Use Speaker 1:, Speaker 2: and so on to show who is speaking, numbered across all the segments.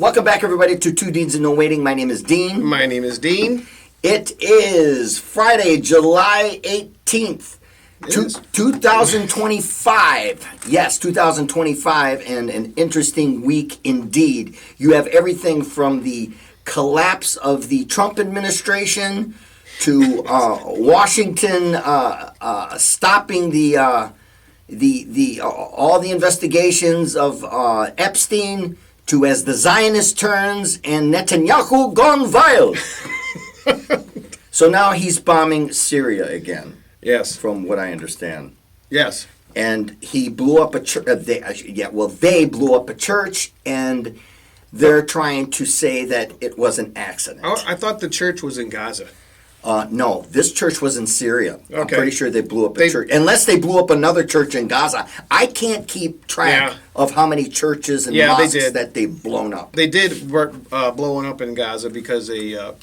Speaker 1: Welcome back, everybody, to Two Deans and No Waiting. My name is Dean.
Speaker 2: My name is Dean.
Speaker 1: It is Friday, July 18th, 2025. Yes, 2025, and an interesting week indeed. You have everything from the collapse of the Trump administration to Washington stopping all the investigations of Epstein, to as the Zionist turns and Netanyahu gone viral. So now he's bombing Syria again.
Speaker 2: Yes.
Speaker 1: From what I understand.
Speaker 2: Yes.
Speaker 1: And he blew up a church. They blew up a church, and they're trying to say that it was an accident.
Speaker 2: Oh, I thought the church was in Gaza.
Speaker 1: No, this church was in Syria.
Speaker 2: Okay.
Speaker 1: I'm pretty sure they blew up a church. Unless they blew up another church in Gaza. I can't keep track of how many churches and mosques that they've blown up.
Speaker 2: They did blowing up in Gaza because a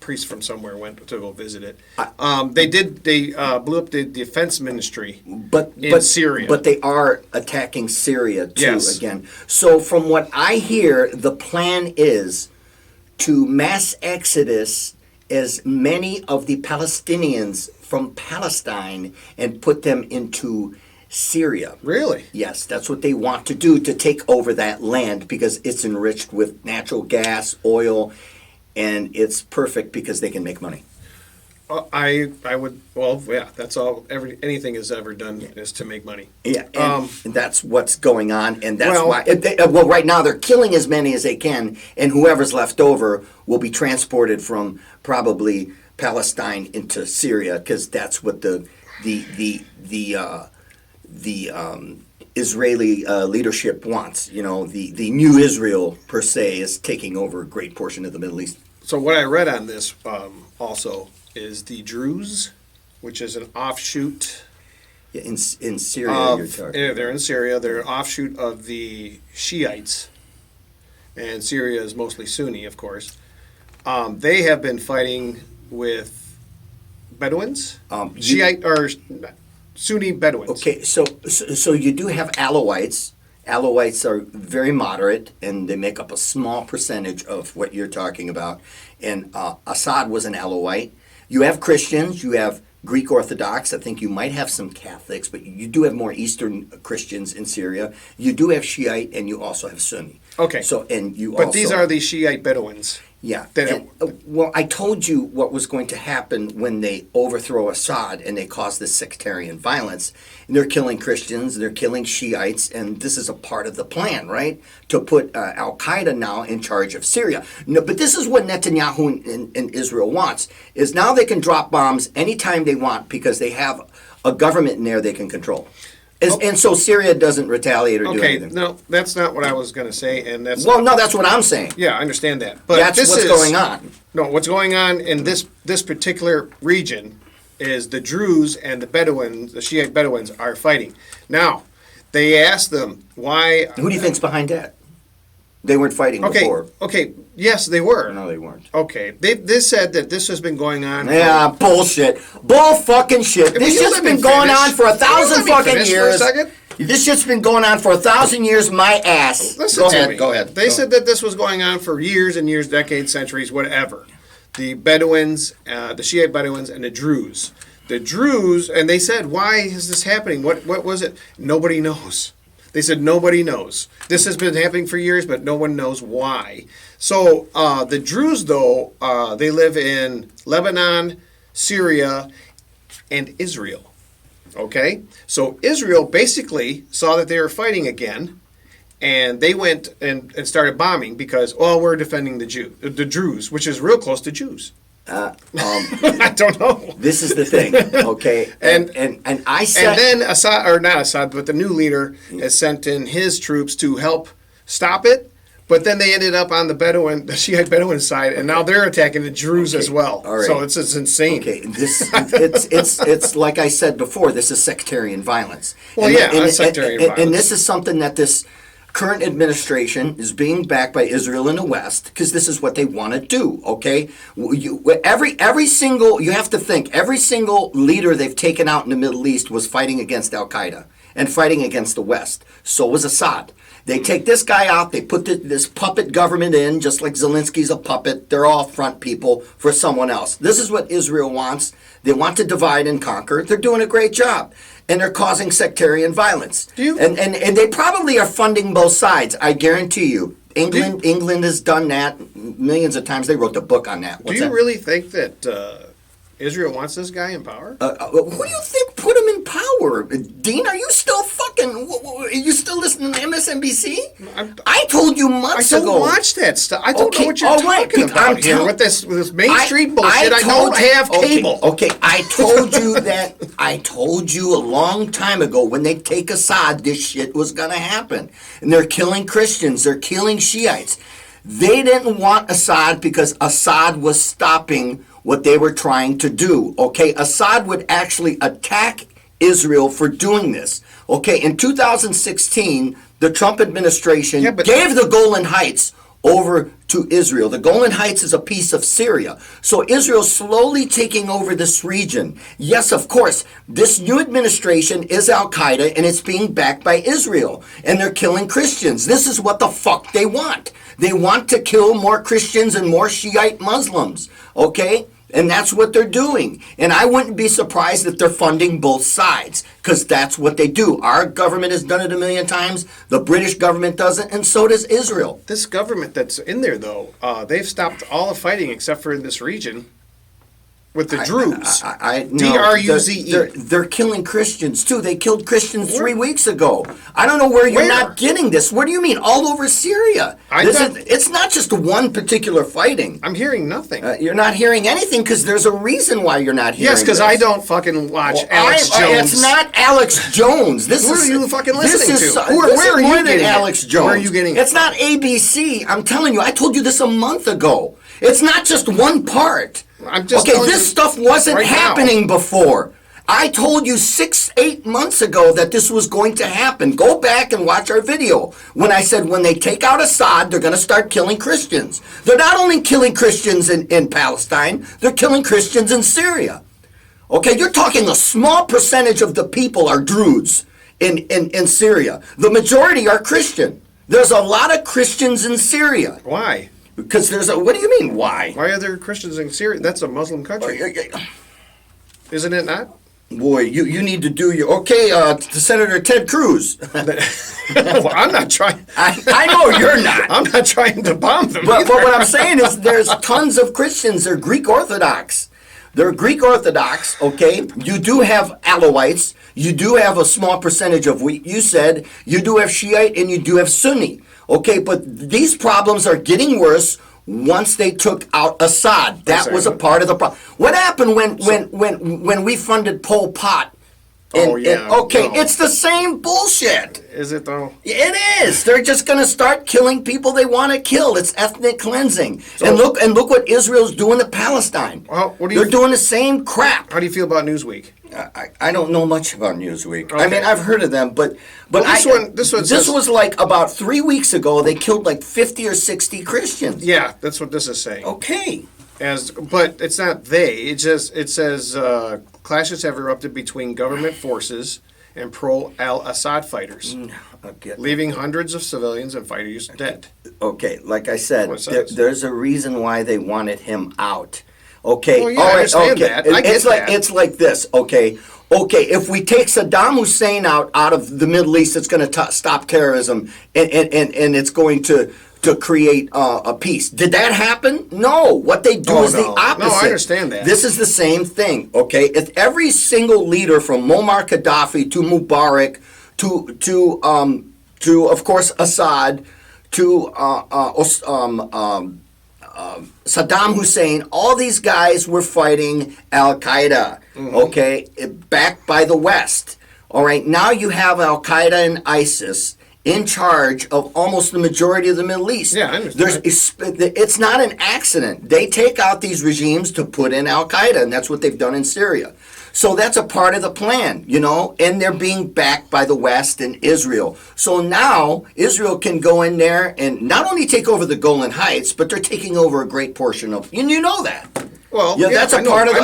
Speaker 2: priest from somewhere went to go visit it. They blew up the defense ministry in Syria.
Speaker 1: But they are attacking Syria too again. So from what I hear, the plan is to mass exodus as many of the Palestinians from Palestine and put them into Syria.
Speaker 2: Really?
Speaker 1: Yes, that's what they want to do, to take over that land because it's enriched with natural gas, oil, and it's perfect because they can make money.
Speaker 2: I would, that's all anything is ever done is to make money.
Speaker 1: Yeah, and that's what's going on, and that's why, right now they're killing as many as they can, and whoever's left over will be transported from probably Palestine into Syria, because that's what the Israeli leadership wants. You know, the new Israel, per se, is taking over a great portion of the Middle East.
Speaker 2: So what I read on this also is the Druze, which is an offshoot.
Speaker 1: Yeah, in Syria, you're talking.
Speaker 2: Yeah, they're in Syria. They're an offshoot of the Shiites, and Syria is mostly Sunni, of course. They have been fighting with Bedouins, Shiite or Sunni Bedouins.
Speaker 1: Okay, so you do have Alawites. Alawites are very moderate, and they make up a small percentage of what you're talking about. And Assad was an Alawite. You have Christians, you have Greek Orthodox. I think you might have some Catholics, but you do have more Eastern Christians in Syria. You do have Shiite, and you also have Sunni.
Speaker 2: Okay.
Speaker 1: But
Speaker 2: these are the Shiite Bedouins.
Speaker 1: Yeah. I told you what was going to happen when they overthrow Assad and they cause this sectarian violence. And they're killing Christians, they're killing Shiites, and this is a part of the plan, right? To put Al-Qaeda now in charge of Syria. No, but this is what Netanyahu and Israel wants, is now they can drop bombs anytime they want because they have a government in there they can control. And so Syria doesn't retaliate or do anything.
Speaker 2: Okay, no, that's not what I was going to say, and that's...
Speaker 1: Well, no, that's what I'm saying.
Speaker 2: Yeah, I understand that. But
Speaker 1: that's what's going on.
Speaker 2: No, what's going on in this particular region is the Druze and the Bedouins, the Shiite Bedouins, are fighting. Now, they asked them why...
Speaker 1: Who do you think's behind that? They weren't fighting before.
Speaker 2: Okay, yes, they were.
Speaker 1: No, they weren't.
Speaker 2: Okay, they said that this has been going on...
Speaker 1: Yeah, bullshit. Bull fucking shit. This shit's been going on for 1,000 fucking years. This shit's been going on for 1,000 years, my ass. Go ahead.
Speaker 2: They said that this was going on for years and years, decades, centuries, whatever. The Bedouins, the Shiite Bedouins, and the Druze. The Druze, and they said, why is this happening? What was it? Nobody knows. They said nobody knows. This has been happening for years, but no one knows why. So the Druze, though, they live in Lebanon, Syria, and Israel. Okay? So Israel basically saw that they were fighting again, and they went and started bombing because, we're defending the Druze, which is real close to Jews. I don't know.
Speaker 1: This is the thing, okay? And I said...
Speaker 2: And then Assad, or not Assad, but the new leader has sent in his troops to help stop it, but then they ended up on the Shiite Bedouin side, and now they're attacking the Druze as well.
Speaker 1: All right.
Speaker 2: So it's insane.
Speaker 1: Okay, it's like I said before, this is sectarian violence.
Speaker 2: Well, sectarian violence.
Speaker 1: And this is something that this current administration is being backed by Israel and the West, because this is what they want to do, okay? You have to think, every single leader they've taken out in the Middle East was fighting against Al-Qaeda. and fighting against the West. So was Assad. They take this guy out, they put this puppet government in, just like Zelensky's a puppet. They're all front people for someone else. This is what Israel wants. They want to divide and conquer. They're doing a great job. And they're causing sectarian violence. And they probably are funding both sides, I guarantee you. England has done that millions of times. They wrote the book on that.
Speaker 2: Do you really think that Israel wants this guy in power?
Speaker 1: Who do you think put him in power? Dean, are you still are you still listening to MSNBC? I told you months ago.
Speaker 2: I don't watch that stuff. I don't know what you're talking about here with this Main Street bullshit. I don't have cable.
Speaker 1: Okay, I told you that. I told you a long time ago when they take Assad, this shit was going to happen. And they're killing Christians. They're killing Shiites. They didn't want Assad because Assad was stopping what they were trying to do. Okay, Assad would actually attack Israel for doing this. Okay, in 2016, the Trump administration gave the Golan Heights over to Israel. The Golan Heights is a piece of Syria. So Israel's slowly taking over this region. Yes, of course, this new administration is Al-Qaeda and it's being backed by Israel. And they're killing Christians. This is what the fuck they want. They want to kill more Christians and more Shiite Muslims. Okay? And that's what they're doing. And I wouldn't be surprised if they're funding both sides, because that's what they do. Our government has done it a million times. The British government does it, and so does Israel.
Speaker 2: This government that's in there, though, they've stopped all the fighting except for in this region with the Druze. D-R-U-Z-E.
Speaker 1: They're killing Christians, too. They killed Christians 3 weeks ago. I don't know where you're not getting this. What do you mean? All over Syria. It's not just one particular fighting.
Speaker 2: I'm hearing nothing.
Speaker 1: You're not hearing anything because there's a reason why you're not hearing
Speaker 2: Yes, because I don't fucking watch Alex Jones.
Speaker 1: It's not Alex Jones.
Speaker 2: Who are you fucking listening to?
Speaker 1: Where are you getting Alex Jones?
Speaker 2: Where are you getting it?
Speaker 1: It's not ABC. I'm telling you. I told you this a month ago. It's not just one part. This stuff wasn't happening before. I told you 6-8 months ago that this was going to happen. Go back and watch our video when I said when they take out Assad, they're going to start killing Christians. They're not only killing Christians in Palestine, they're killing Christians in Syria. Okay, you're talking a small percentage of the people are Druze in Syria. The majority are Christian. There's a lot of Christians in Syria.
Speaker 2: Why?
Speaker 1: Because what do you mean, why?
Speaker 2: Why are there Christians in Syria? That's a Muslim country. Isn't it not?
Speaker 1: Boy, you need to do your... Okay, to Senator Ted Cruz.
Speaker 2: Well, I'm not trying...
Speaker 1: I know you're not.
Speaker 2: I'm not trying to bomb them.
Speaker 1: But what I'm saying is there's tons of Christians. They're Greek Orthodox. They're Greek Orthodox, okay? You do have Alawites. You do have a small percentage of what you said. You do have Shiite and you do have Sunni. Okay, but these problems are getting worse once they took out Assad. That was a part of the problem. What happened when we funded Pol Pot? It's the same bullshit.
Speaker 2: Is it though?
Speaker 1: It is. They're just going to start killing people they want to kill. It's ethnic cleansing. And look what Israel's doing to Palestine.
Speaker 2: Well,
Speaker 1: they're doing the same crap.
Speaker 2: How do you feel about Newsweek?
Speaker 1: I don't know much about Newsweek. Okay. I mean, I've heard of them, but
Speaker 2: this
Speaker 1: was like about 3 weeks ago. They killed like 50 or 60 Christians.
Speaker 2: Yeah, that's what this is saying.
Speaker 1: Okay.
Speaker 2: But it's not they. It says clashes have erupted between government forces and pro-al-Assad fighters, leaving hundreds of civilians and fighters dead.
Speaker 1: Okay, like I said, there's a reason why they wanted him out. Okay,
Speaker 2: well, yeah, I understand that.
Speaker 1: It's like this. Okay, if we take Saddam Hussein out of the Middle East, it's going to stop terrorism, and it's going to create a peace. Did that happen? No. What they do is the opposite.
Speaker 2: No, I understand that.
Speaker 1: This is the same thing. Okay, if every single leader from Muammar Gaddafi to Mubarak to of course Assad to Saddam Hussein, all these guys were fighting Al-Qaeda, okay, backed by the West. All right, now you have Al-Qaeda and ISIS in charge of almost the majority of the Middle East.
Speaker 2: Yeah, I understand.
Speaker 1: It's not an accident. They take out these regimes to put in Al-Qaeda, and that's what they've done in Syria. So that's a part of the plan, and they're being backed by the West and Israel. So now Israel can go in there and not only take over the Golan Heights, but they're taking over a great portion of, and you know that.
Speaker 2: Well,
Speaker 1: that's a part of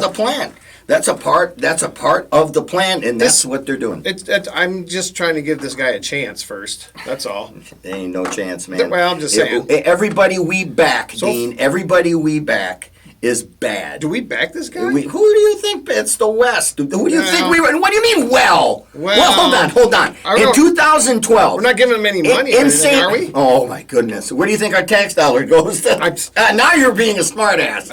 Speaker 1: the plan. That's a part of the plan, and that's what they're doing.
Speaker 2: I'm just trying to give this guy a chance first. That's all.
Speaker 1: There ain't no chance, man.
Speaker 2: Well, I'm just saying.
Speaker 1: Everybody we back, Dean, everybody we back is bad.
Speaker 2: Do we back this guy?
Speaker 1: Who do you think? It's the West. Who do you think we were? What do you mean, well, hold on. In 2012.
Speaker 2: We're not giving him any money, are we?
Speaker 1: Oh, my goodness. Where do you think our tax dollar goes to? Now you're being a smartass.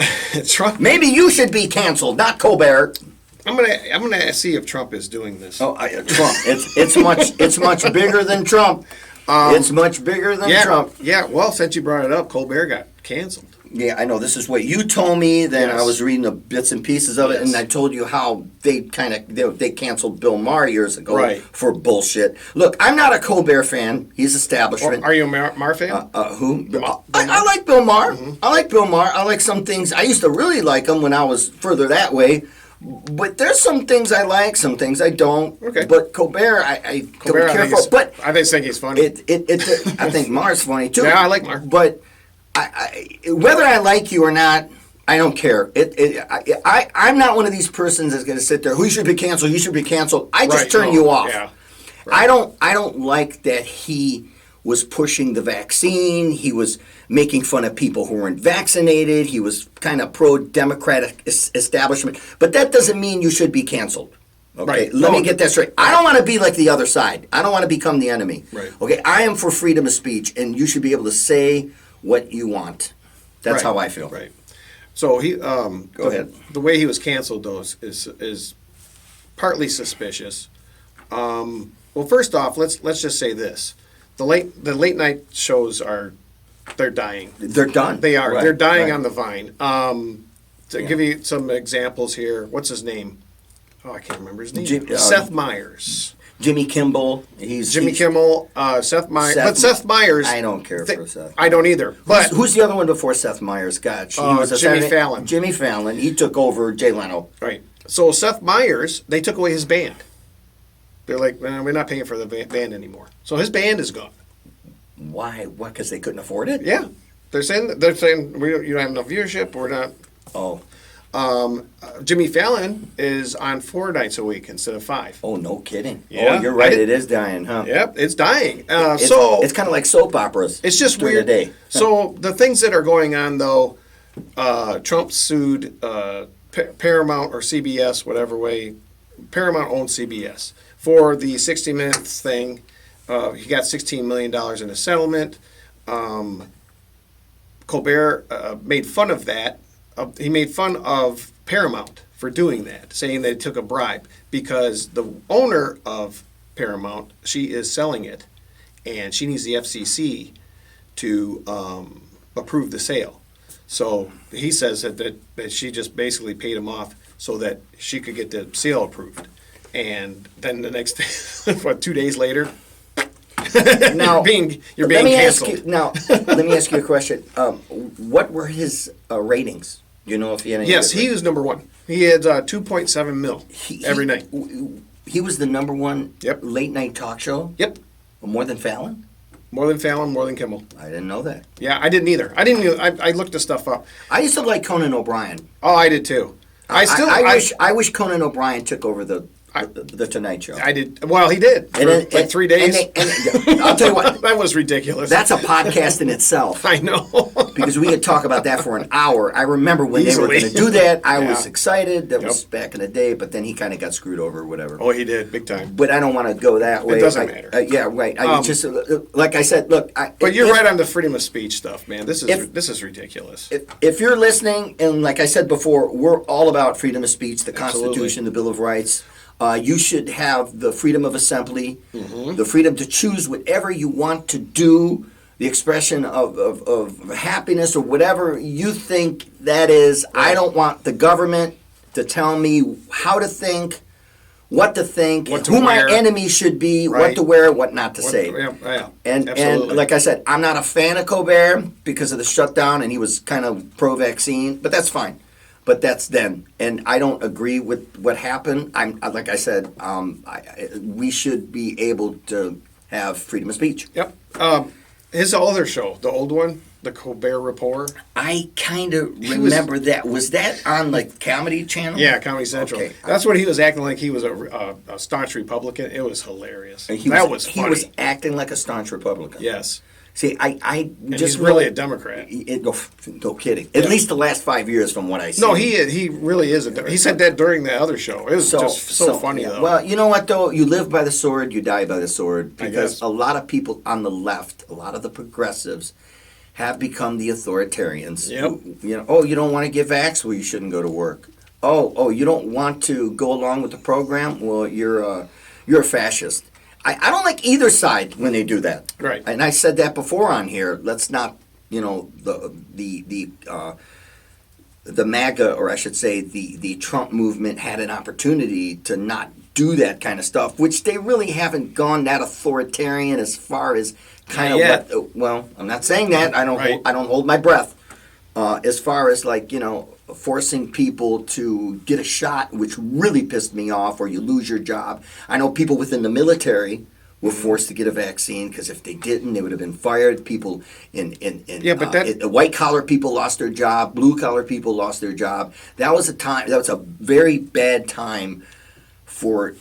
Speaker 2: Trump.
Speaker 1: Maybe you should be canceled, not Colbert.
Speaker 2: I'm gonna see if Trump is doing this.
Speaker 1: Trump. It's much bigger than Trump. It's much bigger than Trump.
Speaker 2: Yeah. Well, since you brought it up, Colbert got canceled.
Speaker 1: Yeah, I know. This is what you told me. Then I was reading the bits and pieces of it, and I told you how they canceled Bill Maher years ago for bullshit. Look, I'm not a Colbert fan. He's establishment.
Speaker 2: Are you a Maher fan?
Speaker 1: Who? I like Bill Maher. Mm-hmm. I like Bill Maher. I like some things. I used to really like him when I was further that way. But there's some things I like, some things I don't. Okay. But Colbert, I don't care for. But
Speaker 2: I just think he's funny.
Speaker 1: I think Maher's funny too.
Speaker 2: Yeah, I like Maher.
Speaker 1: But whether I like you or not, I don't care. I'm not one of these persons that's going to sit there. Who should be canceled? You should be canceled. I just turn you off. Yeah. Right. I don't like that he was pushing the vaccine. He was making fun of people who weren't vaccinated. He was kind of pro-democratic establishment. But that doesn't mean you should be canceled. Okay, right. Let me get that straight. I don't want to be like the other side. I don't want to become the enemy. Right. Okay, I am for freedom of speech, and you should be able to say what you want. That's how I feel.
Speaker 2: Right. So he
Speaker 1: go ahead.
Speaker 2: The way he was canceled, though, is partly suspicious. Well, first off, let's just say this: the late night shows they're dying.
Speaker 1: They're done.
Speaker 2: They are. Right. They're dying on the vine. To give you some examples here, what's his name? Oh, I can't remember his name. Seth Meyers.
Speaker 1: Jimmy Kimmel.
Speaker 2: Kimmel, Seth Meyers. But Seth Meyers.
Speaker 1: I don't care for Seth.
Speaker 2: I don't either. But
Speaker 1: who's the other one before Seth Meyers? God, he was
Speaker 2: Jimmy Fallon.
Speaker 1: Jimmy Fallon. He took over Jay Leno.
Speaker 2: Right. So Seth Meyers, they took away his band. They're like, we're not paying for the band anymore. So his band is gone.
Speaker 1: Why? What? Because they couldn't afford it?
Speaker 2: Yeah. They're saying you don't have enough viewership. We're not.
Speaker 1: Oh.
Speaker 2: Jimmy Fallon is on 4 nights a week instead of 5.
Speaker 1: Oh, no kidding. Yeah. Oh, you're right. It is dying, huh?
Speaker 2: Yep, it's dying.
Speaker 1: It's kind of like soap operas.
Speaker 2: It's just weird.
Speaker 1: The day.
Speaker 2: So the things that are going on, though, Trump sued Paramount or CBS, whatever way. Paramount owns CBS for the 60 Minutes thing. He got $16 million in a settlement. Colbert made fun of that. He made fun of Paramount for doing that, saying that it took a bribe because the owner of Paramount, she is selling it, and she needs the FCC to approve the sale. So he says that she just basically paid him off so that she could get the sale approved. And then the next day, 2 days later,
Speaker 1: now,
Speaker 2: you're being canceled.
Speaker 1: Let me ask you a question. What were his ratings? Do you know if he had any?
Speaker 2: Yes, he was number one. He had 2.7 mil every night.
Speaker 1: He was the number one late night talk show?
Speaker 2: Yep.
Speaker 1: More than Fallon?
Speaker 2: More than Fallon, more than Kimmel.
Speaker 1: I didn't know that.
Speaker 2: Yeah, I didn't either. I looked this stuff up.
Speaker 1: I used to like Conan O'Brien.
Speaker 2: Oh, I did too.
Speaker 1: I wish Conan O'Brien took over the Tonight Show.
Speaker 2: I did. Well, he did. For 3 days.
Speaker 1: I'll tell you what.
Speaker 2: That was ridiculous.
Speaker 1: That's a podcast in itself.
Speaker 2: I know.
Speaker 1: Because we could talk about that for an hour. I remember when they were going to do that. I was excited. That was back in the day. But then he kind of got screwed over or whatever.
Speaker 2: Oh, he did. Big time.
Speaker 1: But I don't want to go that way.
Speaker 2: It doesn't matter.
Speaker 1: Yeah, right. I just, like I said, look.
Speaker 2: But you're right on the freedom of speech stuff, man. This is ridiculous.
Speaker 1: If you're listening, and like I said before, we're all about freedom of speech, the Constitution, the Bill of Rights. You should have the freedom of assembly, the freedom to choose whatever you want to do, the expression of happiness or whatever you think that is. Right. I don't want the government to tell me how to think, what to think, who my enemy should be, what to wear, what not to say. And like I said, I'm not a fan of Colbert because of the shutdown, and he was kind of pro-vaccine, but that's fine. But that's then, and I don't agree with what happened. Like I said, we should be able to have freedom of speech.
Speaker 2: Yep. His other show, the old one, The Colbert Report.
Speaker 1: I kind of remember that. Was that on like Comedy Channel?
Speaker 2: Yeah, Comedy Central.
Speaker 1: Okay.
Speaker 2: That's what he was acting like. He was a staunch Republican. It was hilarious.
Speaker 1: He
Speaker 2: That
Speaker 1: was
Speaker 2: was funny.
Speaker 1: He was acting like a staunch Republican.
Speaker 2: Yes.
Speaker 1: See, I
Speaker 2: And
Speaker 1: just
Speaker 2: he's really a Democrat.
Speaker 1: no kidding. At least the last 5 years, from what I see.
Speaker 2: No, he really is a Democrat. He said that during the other show. It was just so funny,
Speaker 1: yeah.
Speaker 2: though.
Speaker 1: Well, you know what though? You live by the sword, you die by the sword.
Speaker 2: I
Speaker 1: Because
Speaker 2: guess.
Speaker 1: a lot of people on the left, a lot of the progressives, have become the authoritarians.
Speaker 2: Yep.
Speaker 1: You don't want to give vax? Well, you shouldn't go to work. You don't want to go along with the program? Well, you're a fascist. I don't like either side when they do that.
Speaker 2: Right.
Speaker 1: And I said that before on here. Let's not, the MAGA, or I should say the Trump movement, had an opportunity to not do that kind of stuff, which they really haven't gone that authoritarian as far as kind of
Speaker 2: Not yet.
Speaker 1: what. Well, I'm not saying that. I don't.
Speaker 2: Right.
Speaker 1: I don't hold my breath. As far as forcing people to get a shot, which really pissed me off, or you lose your job. I know people within the military were forced to get a vaccine because if they didn't, they would have been fired. People white collar people lost their job. Blue collar people lost their job. That was a very bad time for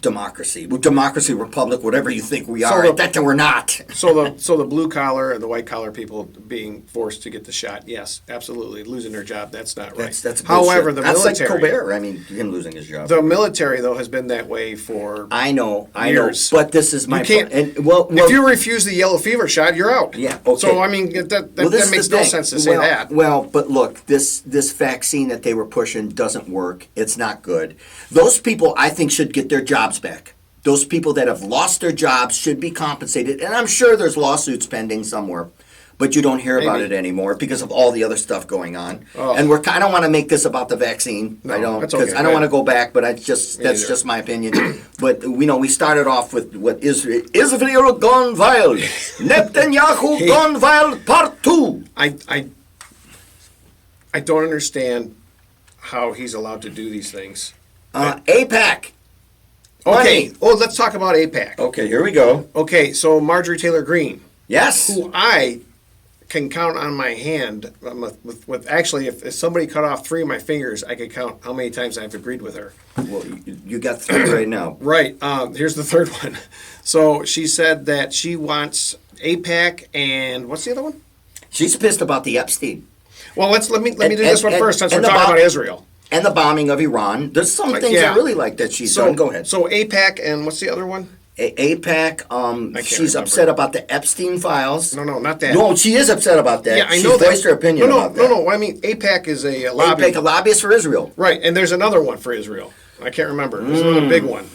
Speaker 1: democracy. Well, democracy, republic, whatever you think we are. That we're not.
Speaker 2: So the blue collar and the white collar people being forced to get the shot, yes, absolutely, losing their job, that's not right.
Speaker 1: That's
Speaker 2: However,
Speaker 1: bullshit.
Speaker 2: the
Speaker 1: That's
Speaker 2: military,
Speaker 1: like Colbert. I mean, him losing his job.
Speaker 2: the military though has been that way for
Speaker 1: I know,
Speaker 2: years.
Speaker 1: but this is my
Speaker 2: You can't-
Speaker 1: point. And, well,
Speaker 2: if you refuse the yellow fever shot, you're out.
Speaker 1: Yeah, okay.
Speaker 2: So I mean that
Speaker 1: this is
Speaker 2: makes
Speaker 1: the
Speaker 2: no
Speaker 1: thing.
Speaker 2: sense to say that.
Speaker 1: Well, but look, this vaccine that they were pushing doesn't work. It's not good. Those people, I think, should get their jobs back. Those people that have lost their jobs should be compensated. And I'm sure there's lawsuits pending somewhere, but you don't hear about it anymore because of all the other stuff going on.
Speaker 2: Oh.
Speaker 1: And I don't want to make this about the vaccine.
Speaker 2: No,
Speaker 1: I don't,
Speaker 2: that's
Speaker 1: because
Speaker 2: okay.
Speaker 1: I don't want to go back. But that's
Speaker 2: neither.
Speaker 1: just my opinion. But we started off with what Israel gone wild, Netanyahu gone wild, part 2.
Speaker 2: I don't understand how he's allowed to do these things.
Speaker 1: APAC.
Speaker 2: Okay.
Speaker 1: Money.
Speaker 2: Oh, let's talk about APAC.
Speaker 1: Okay, here we go.
Speaker 2: Okay, so Marjorie Taylor Greene,
Speaker 1: Yes.
Speaker 2: who I can count on my hand with actually, if somebody cut off 3 of my fingers, I could count how many times I've agreed with her.
Speaker 1: Well, you got 3 right now.
Speaker 2: Right. Here's the third one. So she said that she wants APAC and what's the other one?
Speaker 1: She's pissed about the Epstein
Speaker 2: Well, let me do
Speaker 1: And-
Speaker 2: this one
Speaker 1: and-
Speaker 2: first since
Speaker 1: and
Speaker 2: we're
Speaker 1: the
Speaker 2: talking
Speaker 1: bo-
Speaker 2: about Israel.
Speaker 1: and the bombing of Iran. There's some things
Speaker 2: yeah.
Speaker 1: I really like that she's done. Go ahead.
Speaker 2: So APAC and what's the other one?
Speaker 1: APAC. She's
Speaker 2: remember.
Speaker 1: upset about the Epstein Files.
Speaker 2: No, not that.
Speaker 1: No, she is upset about that.
Speaker 2: Yeah, I
Speaker 1: She's
Speaker 2: know that.
Speaker 1: voiced her opinion about that.
Speaker 2: No. I mean, APAC is a lobby.
Speaker 1: APAC, a lobbyist for Israel.
Speaker 2: Right, and there's another one for Israel. I can't remember. There's another big one.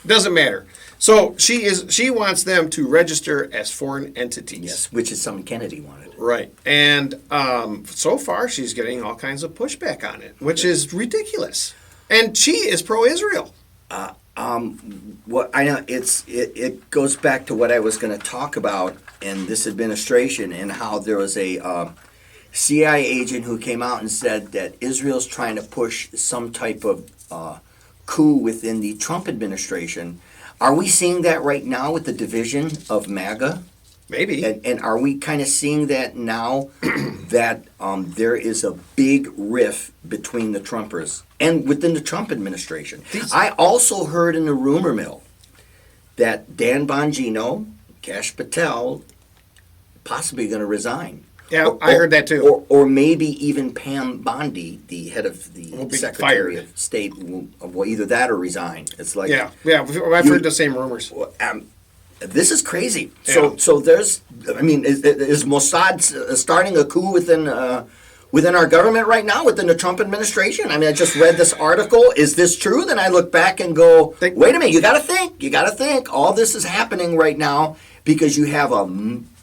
Speaker 2: Doesn't matter. So she wants them to register as foreign entities.
Speaker 1: Yes, which is something Kennedy wanted.
Speaker 2: Right, and so far she's getting all kinds of pushback on it, which is ridiculous. And she is pro-Israel.
Speaker 1: What I know, it goes back to what I was going to talk about in this administration and how there was a CIA agent who came out and said that Israel's trying to push some type of coup within the Trump administration. Are we seeing that right now with the division of MAGA?
Speaker 2: Maybe.
Speaker 1: And are we kind of seeing that now that there is a big rift between the Trumpers and within the Trump administration? I also heard in the rumor mill that Dan Bongino, Kash Patel, possibly going to resign.
Speaker 2: Yeah, I heard that too.
Speaker 1: Or maybe even Pam Bondi, the head of the
Speaker 2: Will be
Speaker 1: Secretary
Speaker 2: fired.
Speaker 1: of State, will either that or resign. It's like
Speaker 2: Yeah, I've heard the same rumors.
Speaker 1: this is crazy.
Speaker 2: Yeah.
Speaker 1: So there's, I mean, is Mossad starting a coup within our government right now, within the Trump administration? I mean, I just read this article. Is this true? Then I look back and go, wait a minute, you got to think. All this is happening right now because you have a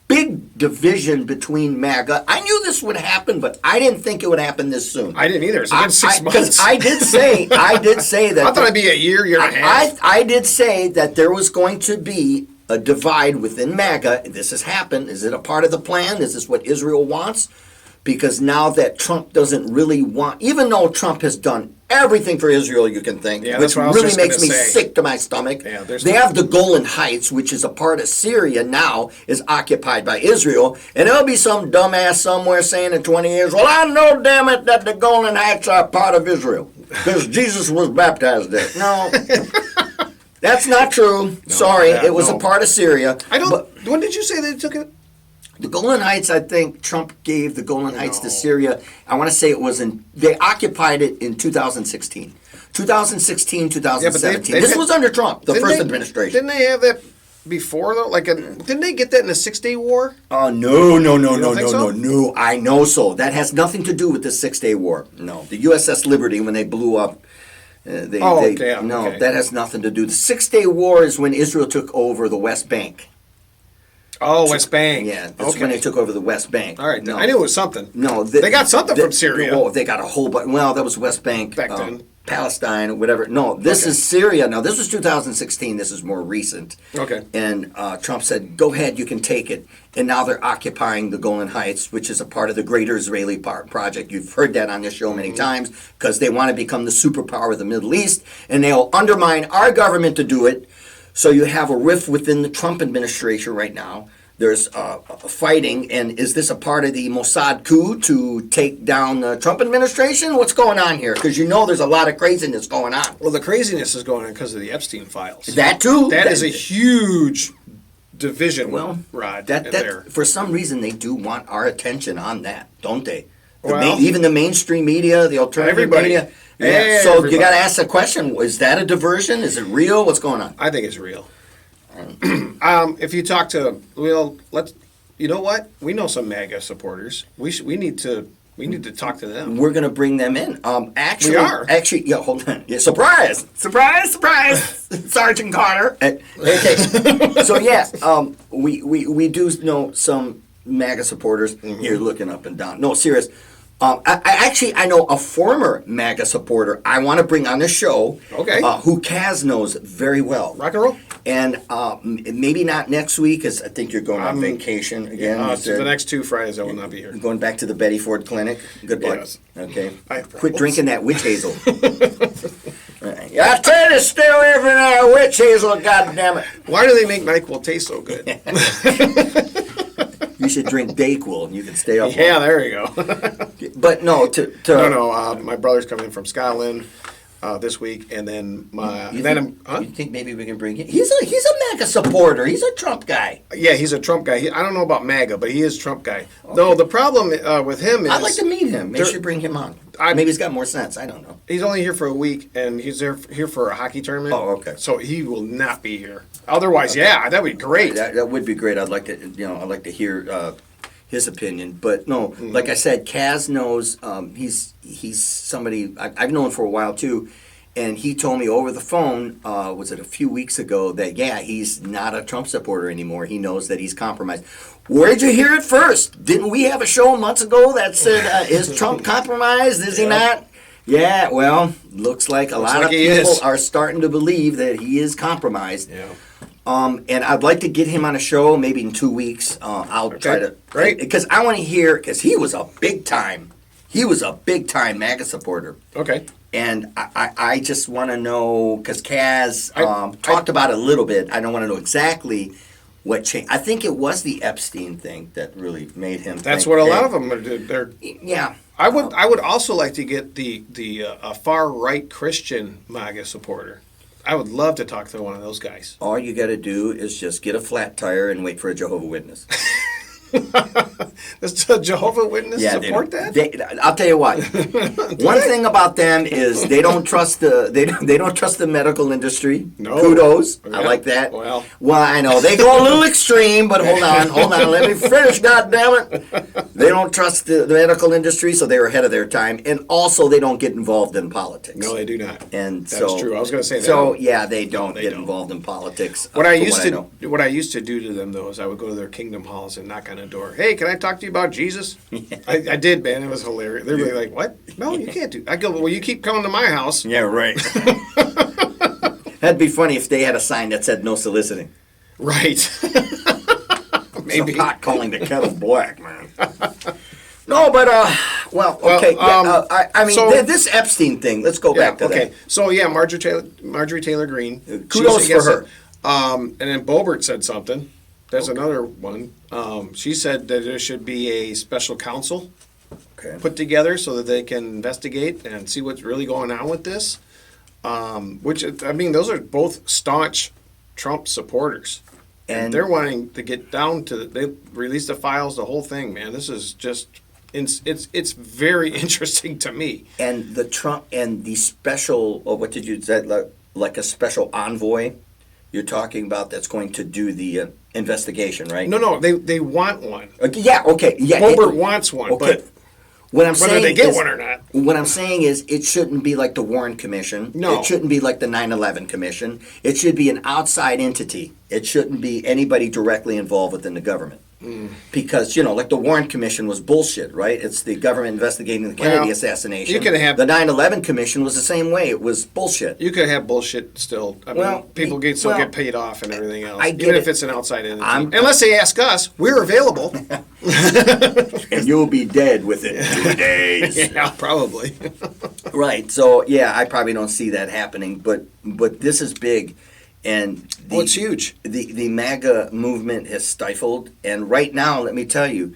Speaker 1: big division between MAGA. I knew this would happen, but I didn't think it would happen this soon.
Speaker 2: I didn't either. It's been 6 months.
Speaker 1: Because I did say that.
Speaker 2: I thought it'd be a year and a half.
Speaker 1: I did say that there was going to be a divide within MAGA. This has happened. Is it a part of the plan? Is this what Israel wants? Because now that Trump doesn't really want, even though Trump has done everything for Israel you can think,
Speaker 2: Yeah,
Speaker 1: which
Speaker 2: that's what I was
Speaker 1: really
Speaker 2: just
Speaker 1: makes me
Speaker 2: gonna say.
Speaker 1: sick to my stomach.
Speaker 2: Yeah, there's
Speaker 1: they have the Golan Heights, which is a part of Syria now, is occupied by Israel, and there'll be some dumbass somewhere saying in 20 years, well, I know, damn it, that the Golan Heights are part of Israel, because Jesus was baptized there. No, that's not true. Sorry,
Speaker 2: yeah,
Speaker 1: it was
Speaker 2: no.
Speaker 1: a part of Syria.
Speaker 2: I don't.
Speaker 1: But
Speaker 2: When did you say they took it?
Speaker 1: the Golan Heights, I think Trump gave the Golan Heights to Syria. I want to say it was they occupied it in 2016. 2016, 2017.
Speaker 2: they've
Speaker 1: This
Speaker 2: had-
Speaker 1: was under Trump, the
Speaker 2: Didn't
Speaker 1: first
Speaker 2: they-
Speaker 1: administration.
Speaker 2: Didn't they have that before though? Didn't they get that in the 6-Day War?
Speaker 1: Oh, no.
Speaker 2: think so?
Speaker 1: No, I know so. That has nothing to do with the 6-Day War. No. The USS Liberty, when they blew up,
Speaker 2: okay.
Speaker 1: that has nothing to do. The 6-Day War is when Israel took over the West Bank.
Speaker 2: Oh, West Bank.
Speaker 1: Yeah, that's when they took over the West Bank.
Speaker 2: All right,
Speaker 1: No.
Speaker 2: I knew it was something.
Speaker 1: No,
Speaker 2: they got something from Syria.
Speaker 1: Oh, they got a whole bunch. Well, that was West Bank,
Speaker 2: Back then.
Speaker 1: Palestine, whatever. No, this is Syria. No, this was 2016. This is more recent.
Speaker 2: Okay.
Speaker 1: And Trump said, "Go ahead, you can take it." And now they're occupying the Golan Heights, which is a part of the Greater Israeli Project. You've heard that on this show many times because they want to become the superpower of the Middle East, and they'll undermine our government to do it. So you have a rift within the Trump administration right now. There's fighting, and is this a part of the Mossad coup to take down the Trump administration? What's going on here? Because you know there's a lot of craziness going on.
Speaker 2: Well, the craziness is going on because of the Epstein Files.
Speaker 1: That too?
Speaker 2: That is a huge division, Rod, in there.
Speaker 1: For some reason, they do want our attention on that, don't they?
Speaker 2: Well,
Speaker 1: Even the mainstream media, the alternative
Speaker 2: everybody.
Speaker 1: media. Yeah. So
Speaker 2: Everybody.
Speaker 1: you got to ask the question, is that a diversion? Is it real? What's going on?
Speaker 2: I think it's real. If you talk to, you know what? We know some MAGA supporters. We need to talk to them.
Speaker 1: We're going to bring them in. Actually,
Speaker 2: We are.
Speaker 1: Actually, yeah, hold on. Yeah, surprise! Sergeant Carter. Okay. So, yeah, we do know some MAGA supporters. You're looking up and down. No, serious. I know a former MAGA supporter I want to bring on the show.
Speaker 2: Okay.
Speaker 1: Who Kaz knows very well.
Speaker 2: Rock and roll?
Speaker 1: And maybe not next week, because I think you're going on vacation again. You
Speaker 2: So
Speaker 1: said.
Speaker 2: the next 2 Fridays I will not be here.
Speaker 1: Going back to the Betty Ford Clinic. Good luck.
Speaker 2: Yes.
Speaker 1: Okay.
Speaker 2: I have
Speaker 1: Quit
Speaker 2: problems.
Speaker 1: drinking that witch hazel. Right. I tell you to stay away from that witch hazel, goddammit.
Speaker 2: Why do they make NyQuil taste so good?
Speaker 1: You should drink Dayquil and you can stay up.
Speaker 2: Yeah, there you go.
Speaker 1: But no,
Speaker 2: No, my brother's coming in from Scotland this week, and then
Speaker 1: You think maybe we can bring him? He's a MAGA supporter. He's a Trump guy.
Speaker 2: yeah, he's a Trump guy. I don't know about MAGA, but he is Trump guy. No, the problem with him is
Speaker 1: I'd like to meet him. Maybe
Speaker 2: there-
Speaker 1: we should bring him on. Maybe he's got more sense. I don't know.
Speaker 2: he's only here for a week, and he's here for a hockey tournament.
Speaker 1: Oh, okay.
Speaker 2: So he will not be here. Otherwise, yeah, that would be great.
Speaker 1: That would be great. I'd like to hear his opinion. But no, like I said, Kaz knows. He's somebody I've known for a while too, and he told me over the phone. Was it a few weeks ago that he's not a Trump supporter anymore. He knows that he's compromised. Where'd you hear it first? Didn't we have a show months ago that said is Trump compromised? Is he not? Yeah, well, looks like a lot of
Speaker 2: he
Speaker 1: people
Speaker 2: is.
Speaker 1: are starting to believe that he is compromised.
Speaker 2: Yeah.
Speaker 1: And I'd like to get him on a show maybe in 2 weeks. I'll try to.
Speaker 2: Great.
Speaker 1: Because I want to hear, because he was a big time MAGA supporter.
Speaker 2: Okay.
Speaker 1: And I just want to know, because Kaz talked about it a little bit. I don't want to know exactly what changed. I think it was the Epstein thing that really made him.
Speaker 2: That's
Speaker 1: think,
Speaker 2: what a
Speaker 1: hey,
Speaker 2: lot of them are. They're.
Speaker 1: Yeah.
Speaker 2: I would also like to get the far right Christian MAGA supporter. I would love to talk to one of those guys.
Speaker 1: All you got to do is just get a flat tire and wait for a Jehovah's Witness.
Speaker 2: Does the Jehovah's Witness support that?
Speaker 1: I'll tell you what. One thing about them is they don't trust the medical industry.
Speaker 2: No.
Speaker 1: Kudos. I
Speaker 2: Yeah.
Speaker 1: like that.
Speaker 2: Well.
Speaker 1: I know they go a little extreme, but hold on. Let me finish. God damn it. They don't trust the medical industry, so they're ahead of their time, and also they don't get involved in politics.
Speaker 2: No, they do not.
Speaker 1: And
Speaker 2: That's true. I was going to say that.
Speaker 1: So yeah, they don't
Speaker 2: They
Speaker 1: get
Speaker 2: don't.
Speaker 1: involved in politics.
Speaker 2: What I
Speaker 1: from
Speaker 2: used
Speaker 1: know.
Speaker 2: what I used to do to them though is I would go to their kingdom halls and knock on a door. Hey, can I talk to you about Jesus? I did, man. It was hilarious. They'd be like, "What? No, you can't do." I go, "Well, you keep coming to my house."
Speaker 1: Yeah, right. That'd be funny if they had a sign that said no soliciting.
Speaker 2: Right.
Speaker 1: Maybe. It's a pot calling the kettle black, man. No, but Well, okay. I mean,
Speaker 2: so-
Speaker 1: this Epstein thing. Let's go back to that.
Speaker 2: So yeah, Marjorie Taylor Greene.
Speaker 1: Kudos
Speaker 2: she's against
Speaker 1: for her.
Speaker 2: it. And then Boebert said something. There's another one. She said that there should be a special counsel
Speaker 1: Okay.
Speaker 2: put together so that they can investigate and see what's really going on with this. Which, I mean, those are both staunch Trump supporters. And they're wanting to get down to, they released the files, the whole thing, man. This is just, it's very interesting to me.
Speaker 1: And the Trump and the special, what did you say, like a special envoy you're talking about that's going to do the investigation, right?
Speaker 2: No, they want one.
Speaker 1: Yeah, okay. Yeah.
Speaker 2: Boebert wants one,
Speaker 1: Okay.
Speaker 2: but
Speaker 1: What I'm
Speaker 2: whether
Speaker 1: saying
Speaker 2: they get
Speaker 1: is,
Speaker 2: one or not.
Speaker 1: What I'm saying is, it shouldn't be like the Warren Commission.
Speaker 2: No.
Speaker 1: It shouldn't be like the 9/11 Commission. It should be an outside entity. It shouldn't be anybody directly involved within the government. Because, like the Warren Commission was bullshit, right? It's the government investigating the Kennedy
Speaker 2: Well,
Speaker 1: assassination.
Speaker 2: you can have-
Speaker 1: the 9/11 Commission was the same way. It was bullshit.
Speaker 2: You could have bullshit still. I mean,
Speaker 1: Well,
Speaker 2: people
Speaker 1: well,
Speaker 2: get paid off and everything else.
Speaker 1: I get
Speaker 2: even
Speaker 1: it.
Speaker 2: if it's an outside entity.
Speaker 1: I'm-
Speaker 2: Unless they ask us, we're available.
Speaker 1: And you'll be dead within 2 days.
Speaker 2: Yeah, probably.
Speaker 1: Right. So yeah, I probably don't see that happening, but this is big, and
Speaker 2: It's huge.
Speaker 1: The MAGA movement has stifled, and right now, let me tell you,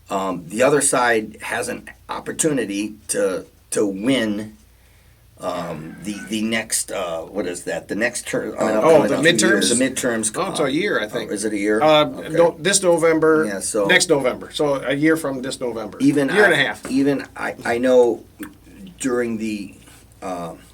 Speaker 1: the other side has an opportunity to win the next what is that? The next term?
Speaker 2: The midterms?
Speaker 1: The midterms.
Speaker 2: Oh, it's a year, I think.
Speaker 1: Is it a year?
Speaker 2: No, this November.
Speaker 1: Yeah, so-
Speaker 2: next November. So a year from this November.
Speaker 1: Even
Speaker 2: year and a half.
Speaker 1: Even I know during the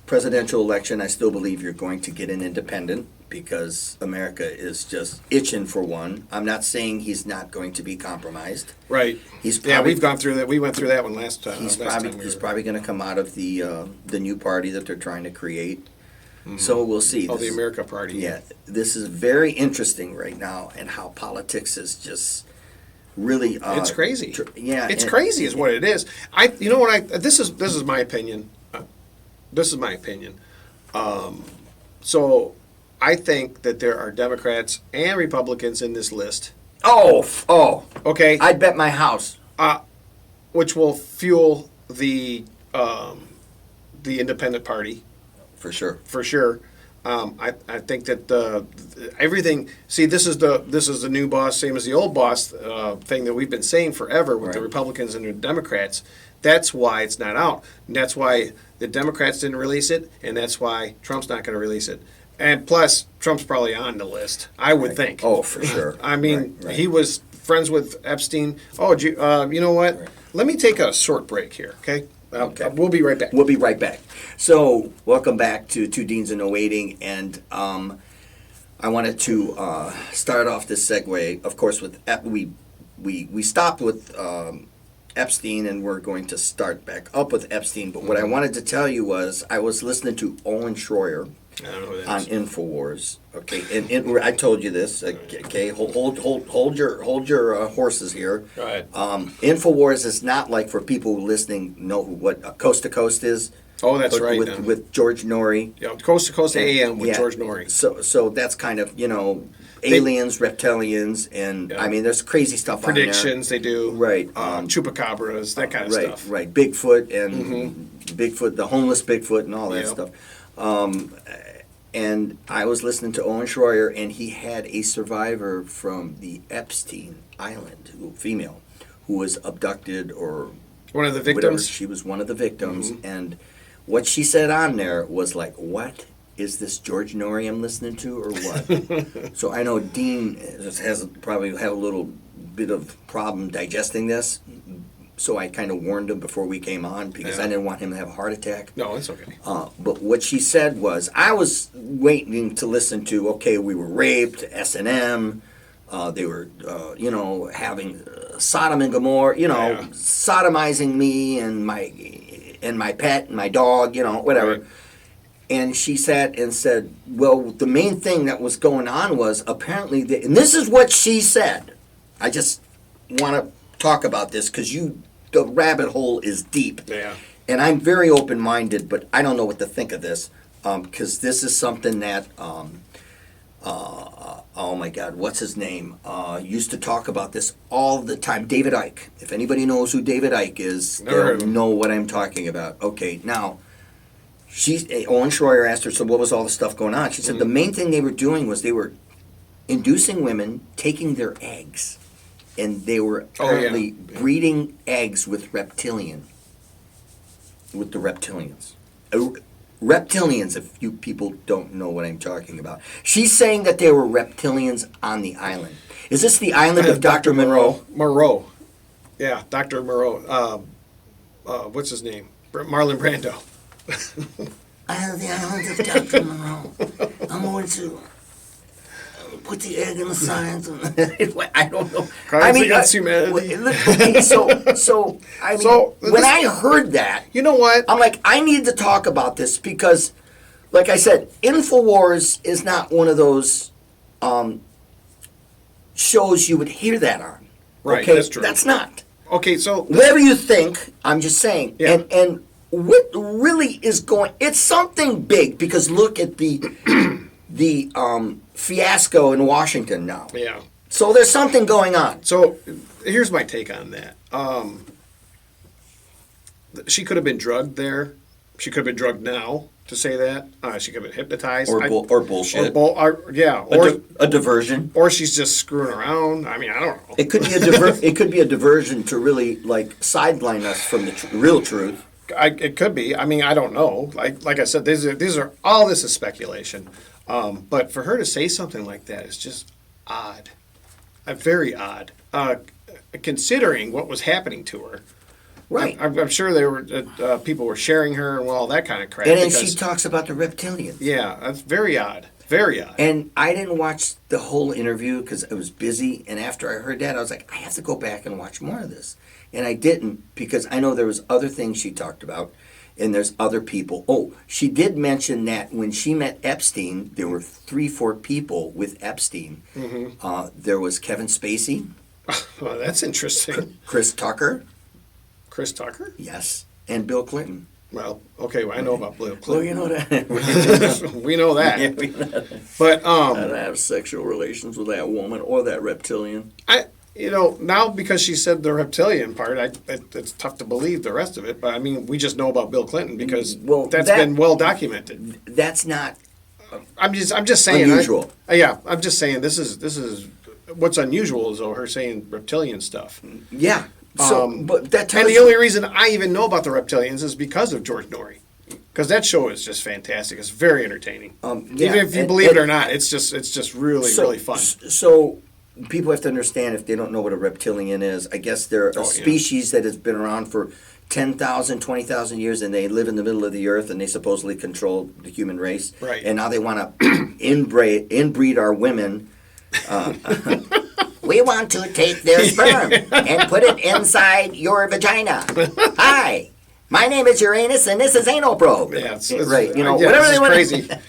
Speaker 1: presidential election, I still believe you're going to get an independent because America is just itching for one. I'm not saying he's not going to be compromised.
Speaker 2: Right.
Speaker 1: He's
Speaker 2: Yeah,
Speaker 1: probably-
Speaker 2: we've gone through that. We went through that one last time.
Speaker 1: He's
Speaker 2: last
Speaker 1: probably
Speaker 2: time we
Speaker 1: he's
Speaker 2: were-
Speaker 1: probably going to come out of the new party that they're trying to create. So we'll see.
Speaker 2: Oh, the
Speaker 1: This-
Speaker 2: America Party.
Speaker 1: Yeah, this is very interesting right now, and how politics is just really.
Speaker 2: It's crazy.
Speaker 1: Yeah,
Speaker 2: it's
Speaker 1: and-
Speaker 2: crazy, is what it is. You know what? This is my opinion. This is my opinion. So I think that there are Democrats and Republicans in this list.
Speaker 1: Oh,
Speaker 2: Okay,
Speaker 1: I'd bet my house.
Speaker 2: which will fuel the independent party
Speaker 1: For sure.
Speaker 2: for sure. I think that everything. See, this is the new boss, same as the old boss thing that we've been saying forever with the
Speaker 1: Right.
Speaker 2: Republicans and the Democrats. That's why it's not out. And that's why the Democrats didn't release it, and that's why Trump's not going to release it. And plus, Trump's probably on the list, I would think.
Speaker 1: Oh, for sure.
Speaker 2: I mean,
Speaker 1: Right.
Speaker 2: he was friends with Epstein. Oh, you know what?
Speaker 1: Right.
Speaker 2: Let me take a short break here, okay?
Speaker 1: Okay.
Speaker 2: We'll be right back.
Speaker 1: We'll be right back. So, welcome back to Two Deans and No Waiting, and I wanted to start off this segue, of course, with we stopped with Epstein, and we're going to start back up with Epstein. But what I wanted to tell you was, I was listening to Owen Schroyer
Speaker 2: I don't know who that
Speaker 1: on
Speaker 2: is.
Speaker 1: Infowars. Okay, and I told you this. Okay, hold your horses here.
Speaker 2: Go ahead.
Speaker 1: Infowars is not like, for people listening know what Coast to Coast is.
Speaker 2: Oh, that's right.
Speaker 1: With George Norrie.
Speaker 2: Yeah, Coast to Coast AM with
Speaker 1: Yeah.
Speaker 2: George Norrie.
Speaker 1: So that's kind of, aliens, reptilians, and
Speaker 2: Yeah.
Speaker 1: I mean, there's crazy stuff
Speaker 2: Predictions they do.
Speaker 1: Right.
Speaker 2: Chupacabras, that kind of
Speaker 1: on there.
Speaker 2: stuff.
Speaker 1: Right. Bigfoot and Bigfoot, the homeless Bigfoot, and all that
Speaker 2: Yep.
Speaker 1: stuff. And I was listening to Owen Schroyer, and he had a survivor from the Epstein Island, female, who was abducted or
Speaker 2: One of the
Speaker 1: whatever.
Speaker 2: victims.
Speaker 1: She was one of the victims, and what she said on there was like, "What is this George Norrie I'm listening to, or what?" So I know Dean has probably have a little bit of problem digesting this. So I kind of warned him before we came on because
Speaker 2: Yeah.
Speaker 1: I didn't want him to have a heart attack.
Speaker 2: No, it's okay.
Speaker 1: But what she said was, I was waiting to listen to, okay, we were raped, S&M, they were, having Sodom and Gomorrah,
Speaker 2: Yeah.
Speaker 1: sodomizing me and my pet and my dog, whatever.
Speaker 2: Right.
Speaker 1: And she sat and said, well, the main thing that was going on was apparently, and this is what she said. I just want to talk about this because the rabbit hole is deep.
Speaker 2: Yeah.
Speaker 1: And I'm very open-minded, but I don't know what to think of this because this is something that oh my God, what's his name? Used to talk about this all the time. David Icke. If anybody knows who David Icke is,
Speaker 2: Never heard
Speaker 1: they'll
Speaker 2: of him.
Speaker 1: know what I'm talking about. Okay, now, Owen Schroyer asked her, so what was all the stuff going on? She said the main thing they were doing was they were inducing women, taking their eggs, and they were apparently breeding eggs with the reptilians. Reptilians, if you people don't know what I'm talking about. She's saying that there were reptilians on the island. Is this the island of Dr. Monroe?
Speaker 2: Moreau. Yeah, Dr. Moreau. What's his name? Marlon Brando.
Speaker 1: I have the island of Dr. Monroe. I'm going to put the egg in the science. I don't know.
Speaker 2: Crimes against humanity.
Speaker 1: Okay, so I mean, when I heard that,
Speaker 2: You know what?
Speaker 1: I'm like, I need to talk about this because, like I said, InfoWars is not one of those shows you would hear that on.
Speaker 2: Right,
Speaker 1: Okay?
Speaker 2: that's true.
Speaker 1: That's not.
Speaker 2: Okay, so
Speaker 1: Whatever you think, I'm just saying.
Speaker 2: Yeah.
Speaker 1: And what really is going? It's something big because look at the fiasco in Washington now.
Speaker 2: yeah.
Speaker 1: So there's something going on.
Speaker 2: So here's my take on that. She could have been drugged there. She could have been drugged now to say that. She could have been hypnotized.
Speaker 1: Or bullshit.
Speaker 2: Yeah.
Speaker 1: A diversion.
Speaker 2: Or she's just screwing around. I mean, I don't know.
Speaker 1: It could be it could be a diversion to really like sideline us from the real truth.
Speaker 2: It could be. I mean, I don't know. Like I said, these are all this is speculation. But for her to say something like that is just odd. Very odd. Considering what was happening to her.
Speaker 1: Right.
Speaker 2: I'm sure there were people were sharing her and all that kind of crap.
Speaker 1: And then
Speaker 2: because-
Speaker 1: she talks about the reptilians.
Speaker 2: Yeah, that's very odd. Very odd.
Speaker 1: And I didn't watch the whole interview because I was busy. And after I heard that, I was like, I have to go back and watch more of this. And I didn't because I know there was other things she talked about. And there's other people. Oh, she did mention that when she met Epstein, there were 3-4 people with Epstein.
Speaker 2: Mm-hmm.
Speaker 1: There was Kevin Spacey,
Speaker 2: Well, that's interesting.
Speaker 1: Chris Tucker,
Speaker 2: Chris Tucker?
Speaker 1: yes, and Bill Clinton.
Speaker 2: Well, okay, well, I know about Bill
Speaker 1: Well, you
Speaker 2: Clinton.
Speaker 1: know that.
Speaker 2: We know that.
Speaker 1: Yeah, we know that.
Speaker 2: But
Speaker 1: I'd have sexual relations with that woman or that reptilian.
Speaker 2: now because she said the reptilian part, it's tough to believe the rest of it. But I mean, we just know about Bill Clinton because that's been well documented.
Speaker 1: That's not
Speaker 2: I'm just saying.
Speaker 1: unusual.
Speaker 2: I'm just saying this is what's unusual is though her saying reptilian stuff.
Speaker 1: Yeah. So, but that tells
Speaker 2: And the only reason I even know about the reptilians is because of George Norrie. Because that show is just fantastic. It's very entertaining.
Speaker 1: Yeah,
Speaker 2: Even if you believe it or not, it's just really fun.
Speaker 1: So people have to understand if they don't know what a reptilian is. I guess they're a species that has been around for 10,000, 20,000 years, and they live in the middle of the earth, and they supposedly control the human race.
Speaker 2: Right.
Speaker 1: And now they want to inbreed our women. We want to take their sperm and put it inside your vagina. Hi, my name is Uranus, and this is anal probe.
Speaker 2: Yeah, it's
Speaker 1: right. You know,
Speaker 2: yeah,
Speaker 1: whatever
Speaker 2: this
Speaker 1: they
Speaker 2: is
Speaker 1: want.
Speaker 2: crazy.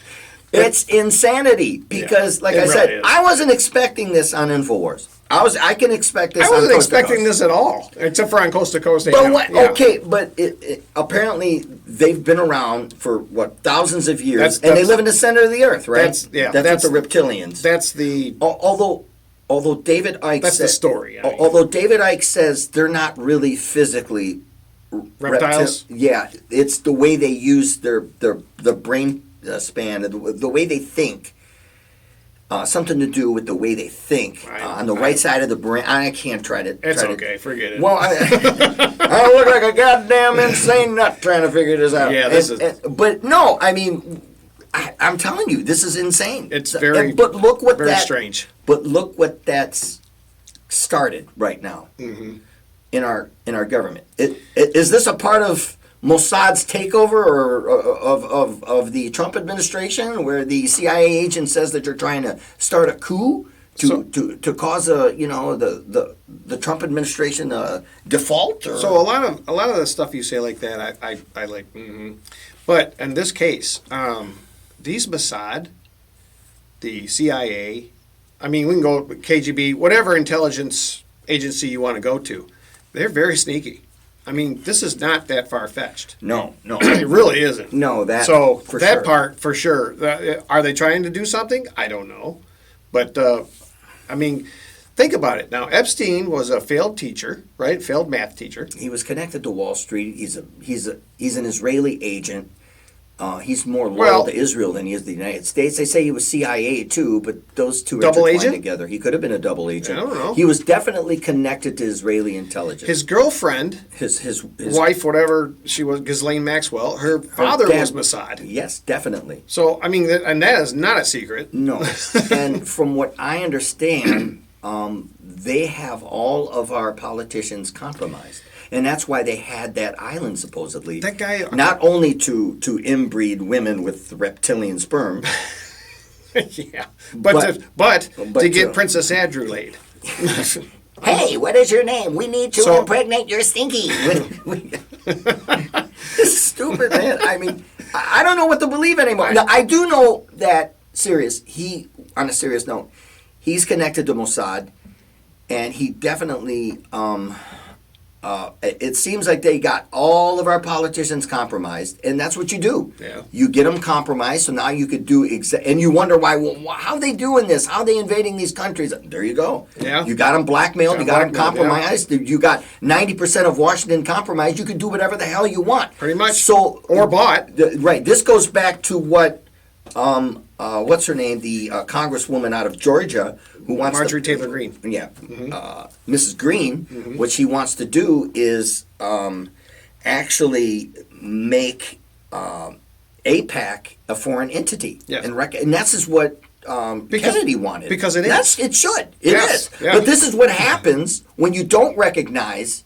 Speaker 1: It's insanity because, like
Speaker 2: it
Speaker 1: I said,
Speaker 2: really is.
Speaker 1: I wasn't expecting this on Infowars. I can expect this.
Speaker 2: I
Speaker 1: on
Speaker 2: wasn't
Speaker 1: Coast to
Speaker 2: expecting
Speaker 1: Coast.
Speaker 2: this at all, except for on Coast to Coast.
Speaker 1: But
Speaker 2: AM.
Speaker 1: what?
Speaker 2: Yeah.
Speaker 1: Okay, but it apparently they've been around for what thousands of years, and they
Speaker 2: That's-
Speaker 1: live in the center of the earth, right?
Speaker 2: that's
Speaker 1: what the reptilians.
Speaker 2: That's the
Speaker 1: Although David Icke
Speaker 2: That's the story, I mean.
Speaker 1: Although David Icke says they're not really physically
Speaker 2: reptiles.
Speaker 1: yeah, it's the way they use their brain span, the way they think. Something to do with the way they think on the right side of the brain. I can't try to.
Speaker 2: It's okay. Forget it.
Speaker 1: Well, I look like a goddamn insane nut trying to figure this out.
Speaker 2: Yeah,
Speaker 1: but no, I mean, I'm telling you, this is insane.
Speaker 2: It's very.
Speaker 1: But look what
Speaker 2: very strange.
Speaker 1: But look what that's started right now
Speaker 2: Mm-hmm.
Speaker 1: in our government. Is this a part of Mossad's takeover or of the Trump administration, where the CIA agent says that you're trying to start a coup to cause the Trump administration default? Or?
Speaker 2: So a lot of the stuff you say like that, I like. Mm-hmm. But in this case, these Mossad, the CIA, I mean, we can go KGB, whatever intelligence agency you want to go to, they're very sneaky. I mean, this is not that far-fetched.
Speaker 1: No, no.
Speaker 2: It really isn't.
Speaker 1: No, that
Speaker 2: So
Speaker 1: for
Speaker 2: that
Speaker 1: sure.
Speaker 2: part, for sure. Are they trying to do something? I don't know. But, I mean, think about it. Now, Epstein was a failed teacher, right? Failed math teacher.
Speaker 1: He was connected to Wall Street. He's an Israeli agent. He's more loyal
Speaker 2: Well-
Speaker 1: to Israel than he is the United States. They say he was CIA too, but those two are
Speaker 2: Double
Speaker 1: intertwined
Speaker 2: agent?
Speaker 1: together. He could have been a double agent.
Speaker 2: I don't know.
Speaker 1: He was definitely connected to Israeli intelligence.
Speaker 2: His girlfriend,
Speaker 1: His
Speaker 2: wife, whatever she was, Ghislaine Maxwell, her father
Speaker 1: dad-
Speaker 2: was Mossad.
Speaker 1: Yes, definitely.
Speaker 2: So, I mean, and that is not a secret.
Speaker 1: No, and from what I understand, they have all of our politicians compromised. And that's why they had that island supposedly.
Speaker 2: That guy-
Speaker 1: not only to inbreed women with reptilian sperm.
Speaker 2: Yeah. But to
Speaker 1: to-
Speaker 2: get Princess Andrew laid.
Speaker 1: Hey, what is your name? We need to
Speaker 2: So-
Speaker 1: impregnate your stinky. This is stupid, man. I mean, I don't know what to believe anymore. Now, I do know that on a serious note, he's connected to Mossad, and he definitely. It seems like they got all of our politicians compromised, and that's what you do.
Speaker 2: Yeah.
Speaker 1: You get them compromised, so now you could do and you wonder why. Well, how are they doing this? How are they invading these countries? There you go.
Speaker 2: Yeah.
Speaker 1: You got them blackmailed. You got them
Speaker 2: blackmailed, yeah.
Speaker 1: compromised. You got 90% of Washington compromised. You can do whatever the hell you want.
Speaker 2: Pretty much.
Speaker 1: So
Speaker 2: Or bought.
Speaker 1: Right. This goes back to what. What's her name? The congresswoman out of Georgia who wants
Speaker 2: Marjorie Taylor Greene.
Speaker 1: Yeah, Mrs. Green. What she wants to do is actually make APAC a foreign entity.
Speaker 2: Yes.
Speaker 1: And that's is what Kennedy wanted.
Speaker 2: because it is.
Speaker 1: It should. It
Speaker 2: Yes,
Speaker 1: is.
Speaker 2: yeah.
Speaker 1: But this is what happens when you don't recognize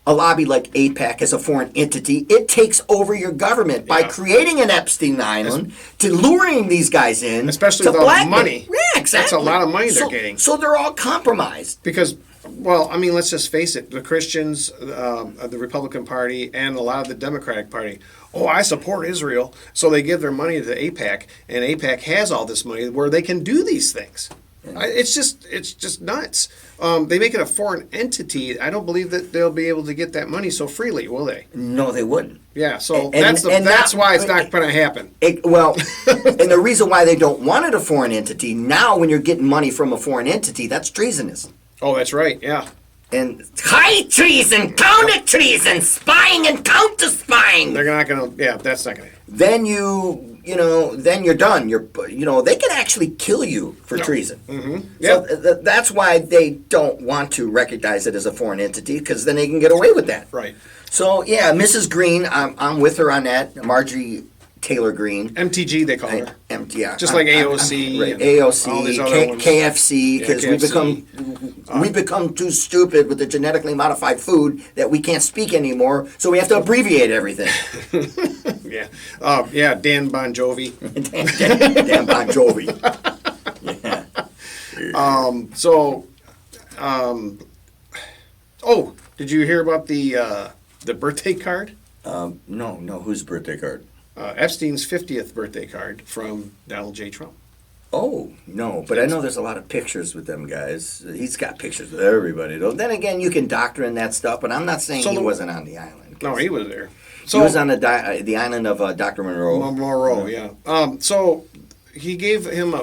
Speaker 1: a lobby like APAC as a foreign entity. It takes over your government by
Speaker 2: Yeah.
Speaker 1: creating an Epstein Island, to luring these guys in,
Speaker 2: Especially
Speaker 1: to
Speaker 2: with all the
Speaker 1: blackmail.
Speaker 2: money.
Speaker 1: Yeah, exactly.
Speaker 2: That's a lot of money they're
Speaker 1: So-
Speaker 2: getting.
Speaker 1: So they're all compromised.
Speaker 2: Because, well, I mean, let's just face it. The Christians, the Republican Party, and a lot of the Democratic Party, I support Israel. So they give their money to AIPAC, and AIPAC has all this money where they can do these things. It's just nuts. They make it a foreign entity. I don't believe that they'll be able to get that money so freely, will they?
Speaker 1: No, they wouldn't.
Speaker 2: Yeah, so
Speaker 1: And-
Speaker 2: that's why it's not going to happen.
Speaker 1: And the reason why they don't want it a foreign entity, now when you're getting money from a foreign entity, that's treasonous.
Speaker 2: Oh, that's right. Yeah.
Speaker 1: And high treason, counter treason, spying and counter spying.
Speaker 2: They're not going to. Yeah, that's not going to happen.
Speaker 1: Then then you're done. They can actually kill you for treason.
Speaker 2: Mm-hmm.
Speaker 1: So that's why they don't want to recognize it as a foreign entity, because then they can get away with that.
Speaker 2: Right.
Speaker 1: So yeah, Mrs. Green, I'm with her on that. Marjorie Taylor Greene.
Speaker 2: MTG, they call her.
Speaker 1: Yeah,
Speaker 2: Just like AOC
Speaker 1: right,
Speaker 2: and
Speaker 1: AOC,
Speaker 2: all these other ones.
Speaker 1: KFC, because
Speaker 2: Yeah, KFC.
Speaker 1: we become too stupid with the genetically modified food that we can't speak anymore. So we have to abbreviate everything.
Speaker 2: Yeah. Yeah, Dan Bon Jovi.
Speaker 1: Damn Bon Jovi.
Speaker 2: Did you hear about the birthday card?
Speaker 1: No, whose birthday card?
Speaker 2: Epstein's 50th birthday card from Donald J. Trump.
Speaker 1: Oh, no, but I know there's a lot of pictures with them guys. He's got pictures with everybody, though. Then again, you can doctrine that stuff, but I'm not saying he wasn't on the island.
Speaker 2: No, he was there.
Speaker 1: He was on the island of Dr. Monroe.
Speaker 2: Monroe, yeah. So he gave him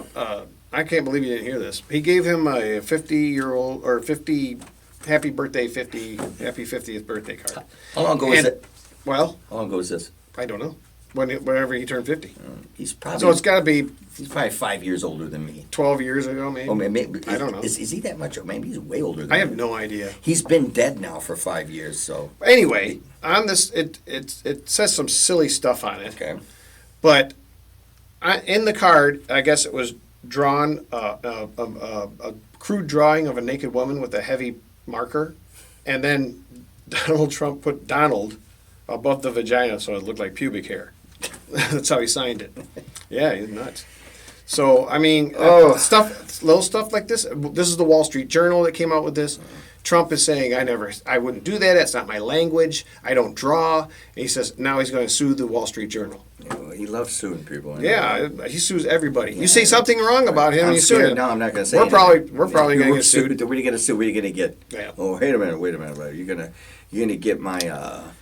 Speaker 2: I can't believe you didn't hear this. He gave him a 50-year-old, or 50, happy 50th birthday card.
Speaker 1: How long ago was it?
Speaker 2: Well,
Speaker 1: How long ago was this?
Speaker 2: I don't know. Whenever he turned 50.
Speaker 1: He's probably
Speaker 2: So it's got to be
Speaker 1: he's probably 5 years older than me.
Speaker 2: 12 years ago, maybe.
Speaker 1: Oh, maybe
Speaker 2: I don't know.
Speaker 1: Is he that much? Maybe he's way older than
Speaker 2: I
Speaker 1: me.
Speaker 2: have no idea.
Speaker 1: He's been dead now for 5 years, so.
Speaker 2: Anyway, on this, it says some silly stuff on it.
Speaker 1: Okay.
Speaker 2: But in the card, I guess it was drawn a crude drawing of a naked woman with a heavy marker, and then Donald Trump put Donald above the vagina so it looked like pubic hair. That's how he signed it. Yeah, he's nuts. So I mean, little stuff like this. This is the Wall Street Journal that came out with this. Trump is saying, I wouldn't do that. That's not my language. I don't draw. And he says now he's going to sue the Wall Street Journal.
Speaker 1: He loves suing people.
Speaker 2: Yeah, he sues everybody. You say something wrong about him,
Speaker 1: I'm
Speaker 2: and you sue
Speaker 1: scared.
Speaker 2: him.
Speaker 1: No, I'm not going to say.
Speaker 2: We're
Speaker 1: anything.
Speaker 2: probably going to get sued.
Speaker 1: We're going to sue. We're going to get.
Speaker 2: Yeah.
Speaker 1: Oh, wait a minute, buddy. You're gonna get my.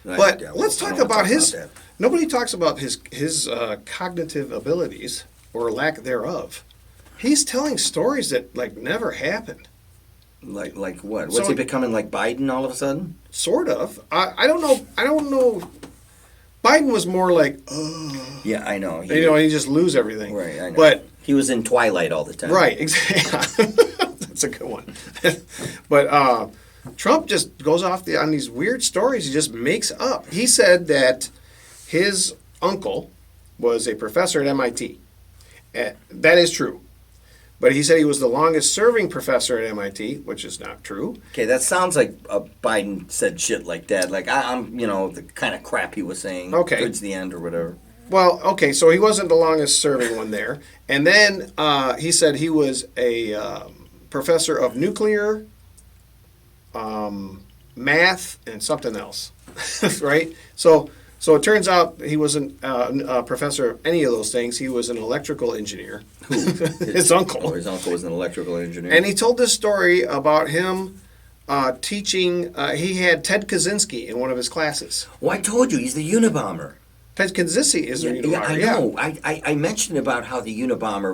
Speaker 2: But let's talk about his.
Speaker 1: that.
Speaker 2: Nobody talks about his cognitive abilities or lack thereof. He's telling stories that like never happened.
Speaker 1: Like what? What's
Speaker 2: So-
Speaker 1: he becoming like Biden all of a sudden?
Speaker 2: Sort of. I don't know. I don't know. Biden was more like,
Speaker 1: Yeah, I know.
Speaker 2: he just lose everything.
Speaker 1: Right, I know.
Speaker 2: But
Speaker 1: he was in Twilight all the time.
Speaker 2: right, exactly. That's a good one. But Trump just goes off on these weird stories. He just makes up. He said that his uncle was a professor at MIT. That is true. But he said he was the longest serving professor at MIT, which is not true.
Speaker 1: Okay, that sounds like Biden said shit like that. Like I'm, the kind of crap he was saying towards the end or whatever.
Speaker 2: Well, okay, so he wasn't the longest serving one there. And then he said he was a professor of nuclear, math, and something else, right? So it turns out he wasn't a professor of any of those things. He was an electrical engineer.
Speaker 1: Who?
Speaker 2: His uncle.
Speaker 1: Oh, his uncle was an electrical engineer.
Speaker 2: And he told this story about him teaching. He had Ted Kaczynski in one of his classes.
Speaker 1: Well, I told you, he's the Unabomber.
Speaker 2: Ted Kaczynski is a
Speaker 1: Yeah, I
Speaker 2: Unabomber,
Speaker 1: know. I mentioned about how the Unabomber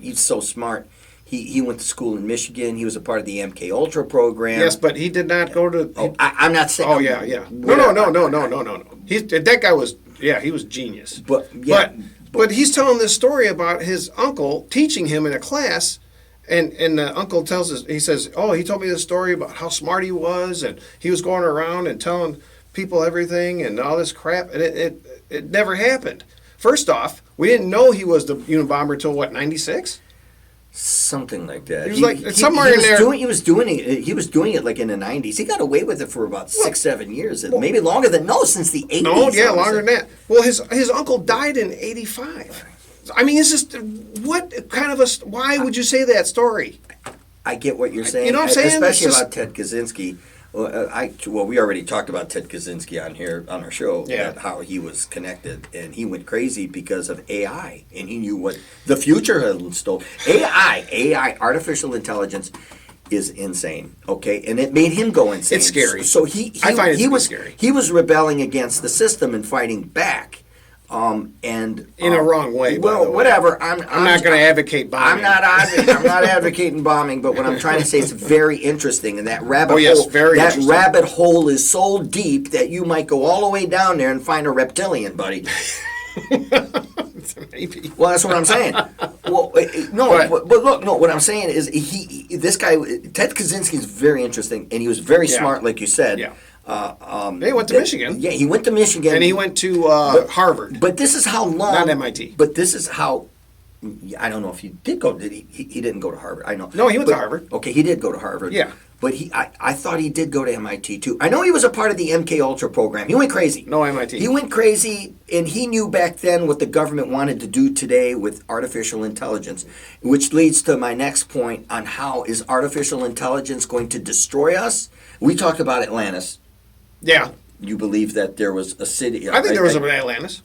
Speaker 1: he's so smart. He went to school in Michigan. He was a part of the MK Ultra program.
Speaker 2: Yes, but he did not go to.
Speaker 1: I'm not saying.
Speaker 2: Oh yeah. No. That guy was he was genius. But he's telling this story about his uncle teaching him in a class, and the uncle tells us, he says, he told me this story about how smart he was, and he was going around and telling people everything and all this crap, and it never happened. First off, we didn't know he was the Unabomber till what, 96?
Speaker 1: Something like that.
Speaker 2: He was like somewhere in there.
Speaker 1: He was doing it like in the 90s. He got away with it for about 6-7 years, maybe longer than since the 80s.
Speaker 2: No, yeah, longer than that. Well, his uncle died in 85. I mean, it's just what kind of why would you say that story?
Speaker 1: I get what you're saying.
Speaker 2: You know what I'm saying?
Speaker 1: Especially about Ted Kaczynski. Well, we already talked about Ted Kaczynski on our show.
Speaker 2: Yeah.
Speaker 1: How he was connected, and he went crazy because of AI, and he knew what the future had in store. AI, artificial intelligence, is insane. Okay, and it made him go insane.
Speaker 2: It's scary.
Speaker 1: So
Speaker 2: I find it to be scary.
Speaker 1: He was rebelling against the system and fighting back. And
Speaker 2: in a wrong way.
Speaker 1: Well,
Speaker 2: by the way.
Speaker 1: whatever.
Speaker 2: I'm not going to advocate bombing.
Speaker 1: I'm not advocating bombing, but what I'm trying to say is very interesting, and that rabbit hole.
Speaker 2: Very interesting.
Speaker 1: Rabbit hole is so deep that you might go all the way down there and find a reptilian, buddy.
Speaker 2: Maybe.
Speaker 1: Well, that's what I'm saying. Well, but look, no. What I'm saying is this guy, Ted Kaczynski, is very interesting, and he was very smart, like you said.
Speaker 2: Yeah. He went to Michigan.
Speaker 1: Yeah, he went to Michigan.
Speaker 2: And he went to Harvard.
Speaker 1: But this is how long.
Speaker 2: Not MIT.
Speaker 1: But this is how. I don't know if he did go. Did he? He didn't go to Harvard. I know.
Speaker 2: No, he went to Harvard.
Speaker 1: Okay, he did go to Harvard.
Speaker 2: Yeah.
Speaker 1: But I thought he did go to MIT too. I know he was a part of the MK Ultra program. He went crazy.
Speaker 2: No MIT.
Speaker 1: He went crazy, and he knew back then what the government wanted to do today with artificial intelligence, which leads to my next point on how is artificial intelligence going to destroy us. We talked about Atlantis.
Speaker 2: Yeah.
Speaker 1: You believe that there was a city.
Speaker 2: I think there was an Atlantis.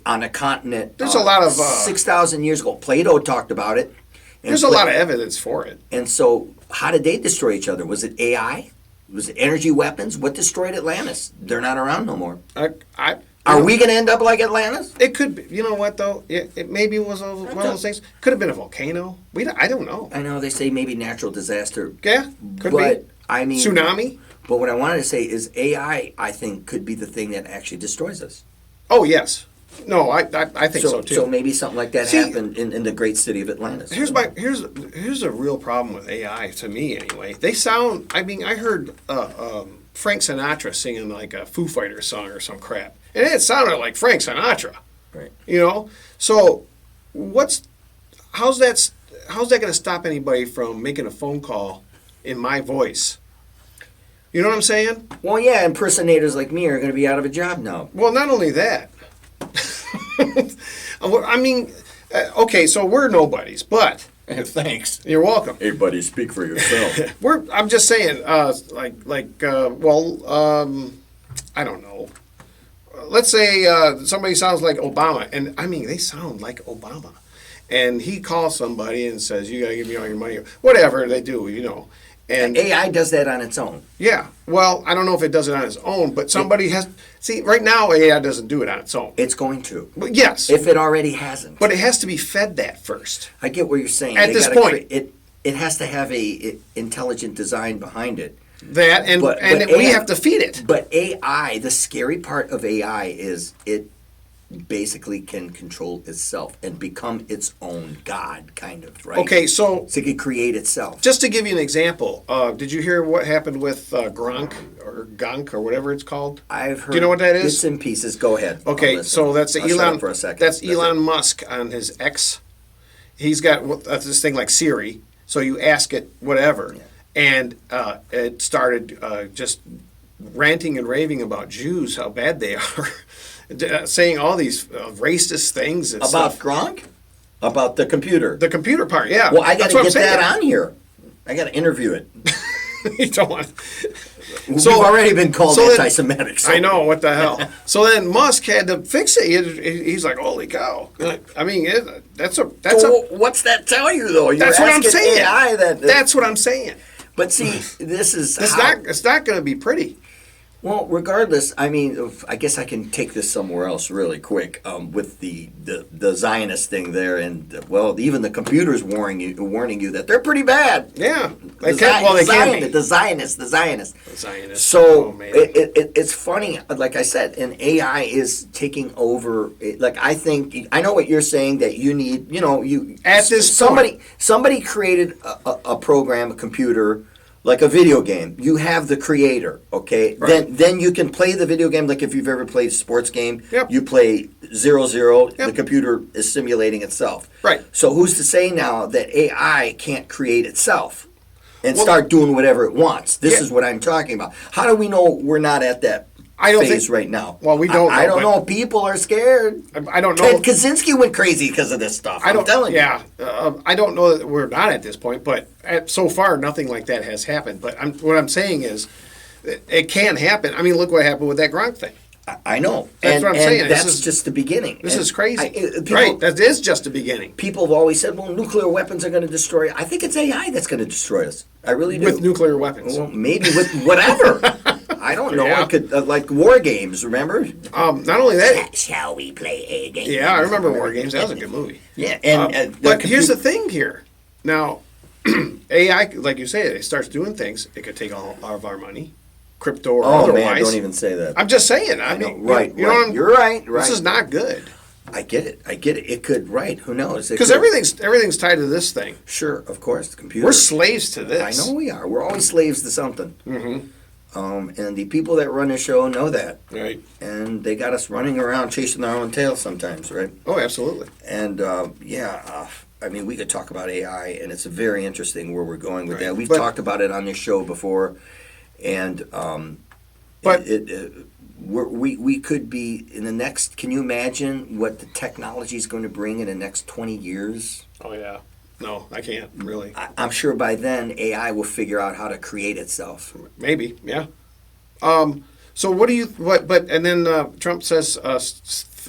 Speaker 1: On a continent.
Speaker 2: There's a lot of
Speaker 1: 6,000 years ago. Plato talked about it.
Speaker 2: There's a lot of evidence for it.
Speaker 1: And so, how did they destroy each other? Was it AI? Was it energy weapons? What destroyed Atlantis? They're not around no more. Are we going to end up like Atlantis?
Speaker 2: It could be. You know what, though? It maybe was one of those things. Could have been a volcano. I don't know.
Speaker 1: I know they say maybe natural disaster.
Speaker 2: Yeah, could
Speaker 1: but,
Speaker 2: be.
Speaker 1: I mean,
Speaker 2: tsunami.
Speaker 1: But what I wanted to say is AI, I think, could be the thing that actually destroys us.
Speaker 2: Oh, yes. No, I think so too.
Speaker 1: So maybe something like that happened in the great city of Atlantis.
Speaker 2: Here's a real problem with AI to me anyway. They sound. I mean, I heard Frank Sinatra singing like a Foo Fighters song or some crap, and it sounded like Frank Sinatra.
Speaker 1: Right.
Speaker 2: You know. So, how's that going to stop anybody from making a phone call in my voice? You know what I'm saying?
Speaker 1: Well, yeah, impersonators like me are going to be out of a job now.
Speaker 2: Well, not only that. I mean, okay, so we're nobodies, but
Speaker 1: thanks.
Speaker 2: You're welcome.
Speaker 1: Hey, buddy, speak for yourself.
Speaker 2: I'm just saying, I don't know. let's say somebody sounds like Obama, and I mean they sound like Obama, and he calls somebody and says, "You got to give me all your money," or whatever they do, And
Speaker 1: AI does that on its own.
Speaker 2: yeah, well, I don't know if it does it on its own, but somebody has. See, right now AI doesn't do it on its own.
Speaker 1: It's going to.
Speaker 2: But yes,
Speaker 1: If it already hasn't.
Speaker 2: but it has to be fed that first.
Speaker 1: I get what you're saying.
Speaker 2: At
Speaker 1: They
Speaker 2: this
Speaker 1: gotta
Speaker 2: point.
Speaker 1: it has to have a intelligent design behind it.
Speaker 2: That and
Speaker 1: But
Speaker 2: we
Speaker 1: AI
Speaker 2: have to feed it.
Speaker 1: But AI, the scary part of AI is it basically can control itself and become its own god, kind of, right?
Speaker 2: Okay, so
Speaker 1: So it can create itself.
Speaker 2: just to give you an example, did you hear what happened with Gronk or whatever it's called?
Speaker 1: I've heard
Speaker 2: Do you know what that is?
Speaker 1: bits and pieces. Go ahead. I'll
Speaker 2: Okay,
Speaker 1: listen.
Speaker 2: so that's
Speaker 1: I'll shut
Speaker 2: Elon.
Speaker 1: up for a second.
Speaker 2: That's
Speaker 1: That's
Speaker 2: Elon
Speaker 1: it.
Speaker 2: Musk on his X. He's got that's this thing like Siri. So you ask it whatever, and it started just ranting and raving about Jews, how bad they are, saying all these racist things and
Speaker 1: About
Speaker 2: stuff.
Speaker 1: Gronk? About the computer?
Speaker 2: The computer part, yeah.
Speaker 1: Well, I got
Speaker 2: That's
Speaker 1: to
Speaker 2: what
Speaker 1: get
Speaker 2: I'm
Speaker 1: that
Speaker 2: saying.
Speaker 1: on here. I got to interview it.
Speaker 2: You don't want.
Speaker 1: We've already been called
Speaker 2: so then-
Speaker 1: anti-Semitic. So.
Speaker 2: I know, what the hell. So then Musk had to fix it. He's like, holy cow. I mean, that's a.
Speaker 1: Well, what's that tell you, though? You're
Speaker 2: That's what I'm
Speaker 1: asking
Speaker 2: saying.
Speaker 1: AI
Speaker 2: That's what I'm saying.
Speaker 1: But see, this is
Speaker 2: It's not going to be pretty.
Speaker 1: Well, regardless, I mean, I guess I can take this somewhere else really quick with the Zionist thing there, and well, even the computers warning you that they're pretty bad.
Speaker 2: Yeah.
Speaker 1: The
Speaker 2: They can be.
Speaker 1: The Zionists.
Speaker 2: Zionists.
Speaker 1: So
Speaker 2: Oh, man.
Speaker 1: it's funny, like I said, and AI is taking over. Like I know what you're saying, that you need,
Speaker 2: At this
Speaker 1: somebody created a program, a computer. Like a video game, you have the creator, okay?
Speaker 2: Right.
Speaker 1: Then you can play the video game. Like if you've ever played a sports game,
Speaker 2: Yep.
Speaker 1: you play 0-0.
Speaker 2: Yep.
Speaker 1: The computer is simulating itself.
Speaker 2: Right.
Speaker 1: So who's to say now that AI can't create itself and start doing whatever it wants? This
Speaker 2: Yeah.
Speaker 1: is what I'm talking about. How do we know we're not at that
Speaker 2: I don't
Speaker 1: phase
Speaker 2: think-
Speaker 1: right now?
Speaker 2: Well, we don't
Speaker 1: I
Speaker 2: know,
Speaker 1: don't
Speaker 2: but-
Speaker 1: know. People are scared.
Speaker 2: I don't know.
Speaker 1: Ted Kaczynski went crazy because of this stuff. I'm telling you.
Speaker 2: Yeah, I don't know that we're not at this point, but so far nothing like that has happened. But what I'm saying is, it can happen. I mean, look what happened with that Gronk thing.
Speaker 1: I know.
Speaker 2: That's what I'm saying. This
Speaker 1: That's
Speaker 2: is-
Speaker 1: just the beginning.
Speaker 2: This
Speaker 1: And
Speaker 2: is crazy.
Speaker 1: people-
Speaker 2: Right, that is just the beginning.
Speaker 1: People have always said, well, nuclear weapons are going to destroy us. I think it's AI that's going to destroy us. I really do.
Speaker 2: With nuclear weapons.
Speaker 1: Well, maybe with whatever. I don't know.
Speaker 2: Yeah.
Speaker 1: It could, like war games, remember?
Speaker 2: Not only that,
Speaker 1: Shall we play a game?
Speaker 2: yeah, I remember War Games. That was a good movie.
Speaker 1: Yeah, and
Speaker 2: But here's the thing here. Now, AI, like you say, it starts doing things. It could take all of our money, crypto or
Speaker 1: Oh
Speaker 2: otherwise.
Speaker 1: man, don't even say that.
Speaker 2: I'm just saying. I
Speaker 1: know,
Speaker 2: mean,
Speaker 1: right,
Speaker 2: You know
Speaker 1: right.
Speaker 2: what I'm,
Speaker 1: You're right, right.
Speaker 2: This is not good.
Speaker 1: I get it. It could, right? Who knows? It
Speaker 2: Because
Speaker 1: could.
Speaker 2: everything's tied to this thing.
Speaker 1: Sure, of course, the computer.
Speaker 2: We're slaves to this.
Speaker 1: I know we are. We're always slaves to something.
Speaker 2: Mm-hmm.
Speaker 1: And the people that run the show know that.
Speaker 2: Right.
Speaker 1: And they got us running around chasing our own tail sometimes, right?
Speaker 2: Oh, absolutely.
Speaker 1: And I mean, we could talk about AI, and it's very interesting where we're going with
Speaker 2: Right.
Speaker 1: that. We've
Speaker 2: But-
Speaker 1: talked about it on this show before, and
Speaker 2: But-
Speaker 1: we could be in the next. Can you imagine what the technology is going to bring in the next 20 years?
Speaker 2: Oh yeah. No, I can't really.
Speaker 1: I'm sure by then AI will figure out how to create itself.
Speaker 2: Maybe. Yeah. So what do you But and then Trump says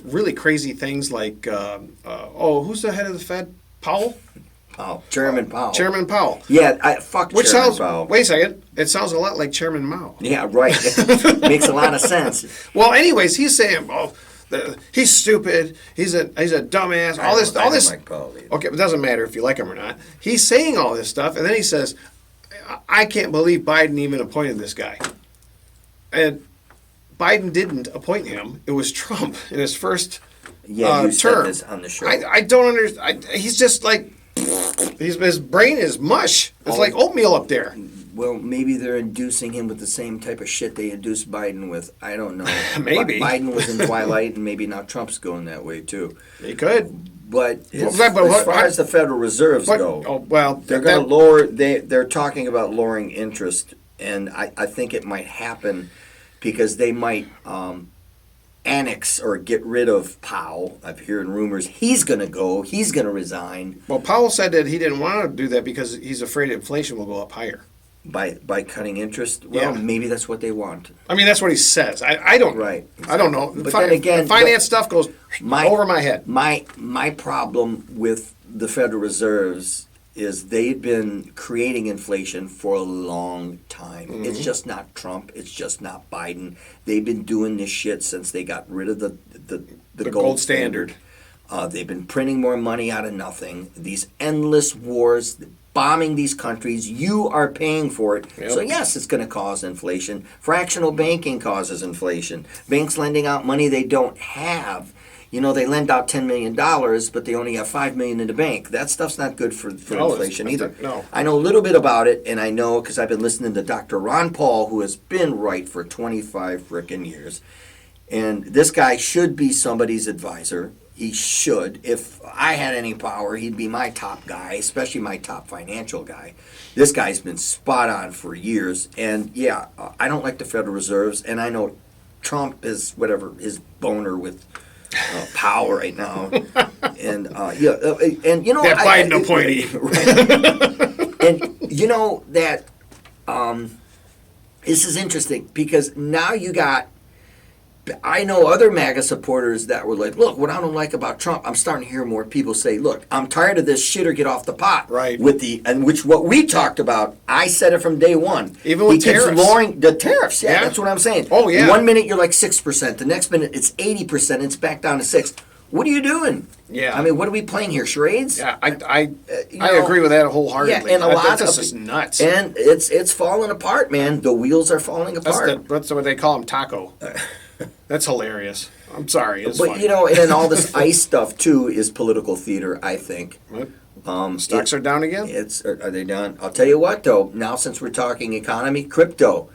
Speaker 2: really crazy things like, who's the head of the Fed? Powell.
Speaker 1: Chairman Powell.
Speaker 2: Chairman Powell.
Speaker 1: Yeah, fuck
Speaker 2: Which
Speaker 1: Chairman
Speaker 2: sounds.
Speaker 1: Powell.
Speaker 2: Wait a second. It sounds a lot like Chairman Mao.
Speaker 1: Yeah, right. Makes a lot of sense.
Speaker 2: Well, anyways, he's saying, he's stupid. He's a dumbass. All this.
Speaker 1: I don't like Powell either.
Speaker 2: Okay, it doesn't matter if you like him or not. He's saying all this stuff, and then he says, "I can't believe Biden even appointed this guy." And Biden didn't appoint him. It was Trump in his first
Speaker 1: Yeah, you
Speaker 2: term.
Speaker 1: said this on the show.
Speaker 2: I don't understand. He's just like, his brain is mush. It's like oatmeal up there.
Speaker 1: Well, maybe they're inducing him with the same type of shit they induced Biden with. I don't know.
Speaker 2: Maybe.
Speaker 1: Biden was in Twilight, and maybe now Trump's going that way too.
Speaker 2: He could.
Speaker 1: But as
Speaker 2: But
Speaker 1: far as the Federal Reserves go, they're going to lower. They're talking about lowering interest, and I think it might happen because they might annex or get rid of Powell. I've heard rumors he's going to go. He's going to resign.
Speaker 2: Well, Powell said that he didn't want to do that because he's afraid inflation will go up higher.
Speaker 1: by cutting interest. Well,
Speaker 2: Yeah.
Speaker 1: maybe that's what they want.
Speaker 2: I mean, that's what he says. I don't know.
Speaker 1: Right.
Speaker 2: I don't know.
Speaker 1: But then again,
Speaker 2: the finance stuff goes over my head.
Speaker 1: My problem with the Federal Reserves is they've been creating inflation for a long time.
Speaker 2: Mm-hmm.
Speaker 1: It's just not Trump. It's just not Biden. They've been doing this shit since they got rid of the gold standard. They've been printing more money out of nothing. These endless wars, bombing these countries. You are paying for it.
Speaker 2: Yep.
Speaker 1: So yes, it's going to cause inflation. Fractional banking causes inflation. Banks lending out money they don't have. You know, they lend out $10 million, but they only have $5 million in the bank. That stuff's not good for
Speaker 2: No,
Speaker 1: inflation either.
Speaker 2: No.
Speaker 1: I know a little bit about it, and I know because I've been listening to Dr. Ron Paul, who has been right for 25 frickin' years. And this guy should be somebody's advisor. He should. If I had any power, he'd be my top guy, especially my top financial guy. This guy's been spot on for years. And yeah, I don't like the Federal Reserves, and I know Trump is whatever, his boner with power right now. And and you know,
Speaker 2: That Biden appointee.
Speaker 1: Right. And you know that this is interesting because now you got. I know other MAGA supporters that were like, look, what I don't like about Trump, I'm starting to hear more people say, look, I'm tired of this shit or get off the pot.
Speaker 2: Right.
Speaker 1: And which what we talked about, I said it from day one.
Speaker 2: Even with
Speaker 1: he keeps
Speaker 2: tariffs.
Speaker 1: lowering the tariffs. Yeah,
Speaker 2: Yeah.
Speaker 1: that's what I'm saying.
Speaker 2: Oh, yeah.
Speaker 1: 1 minute you're like 6%. The next minute it's 80%. It's back down to 6%. What are you doing?
Speaker 2: Yeah.
Speaker 1: I mean, what are we playing here? Charades?
Speaker 2: Yeah, I
Speaker 1: you
Speaker 2: I
Speaker 1: know,
Speaker 2: agree with that wholeheartedly.
Speaker 1: Yeah, and a lot
Speaker 2: This
Speaker 1: of
Speaker 2: is nuts.
Speaker 1: And it's falling apart, man. The wheels are falling apart.
Speaker 2: That's what they call him, taco. That's hilarious. I'm sorry. It's
Speaker 1: But
Speaker 2: funny.
Speaker 1: you know, and then all this ICE stuff too is political theater. I think.
Speaker 2: Stocks are down again.
Speaker 1: Are they done? I'll tell you what though. Now since we're talking economy, crypto,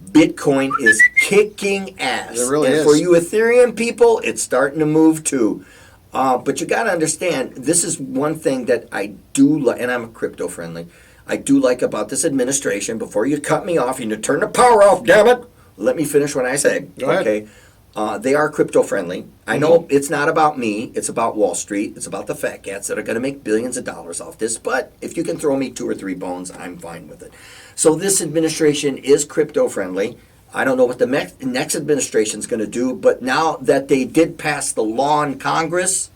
Speaker 1: Bitcoin is kicking ass.
Speaker 2: It really
Speaker 1: and
Speaker 2: is.
Speaker 1: For you Ethereum people, it's starting to move too. But you got to understand, this is one thing that I do like, and I'm a crypto friendly. I do like about this administration. Before you cut me off, you need to turn the power off. Damn it! Let me finish what I say.
Speaker 2: Go ahead.
Speaker 1: Okay. They are crypto friendly. I know it's not about me. It's about Wall Street. It's about the fat cats that are going to make billions of dollars off this. But if you can throw me 2 or 3 bones, I'm fine with it. So this administration is crypto friendly. I don't know what the next administration is going to do. But now that they did pass the law in Congress,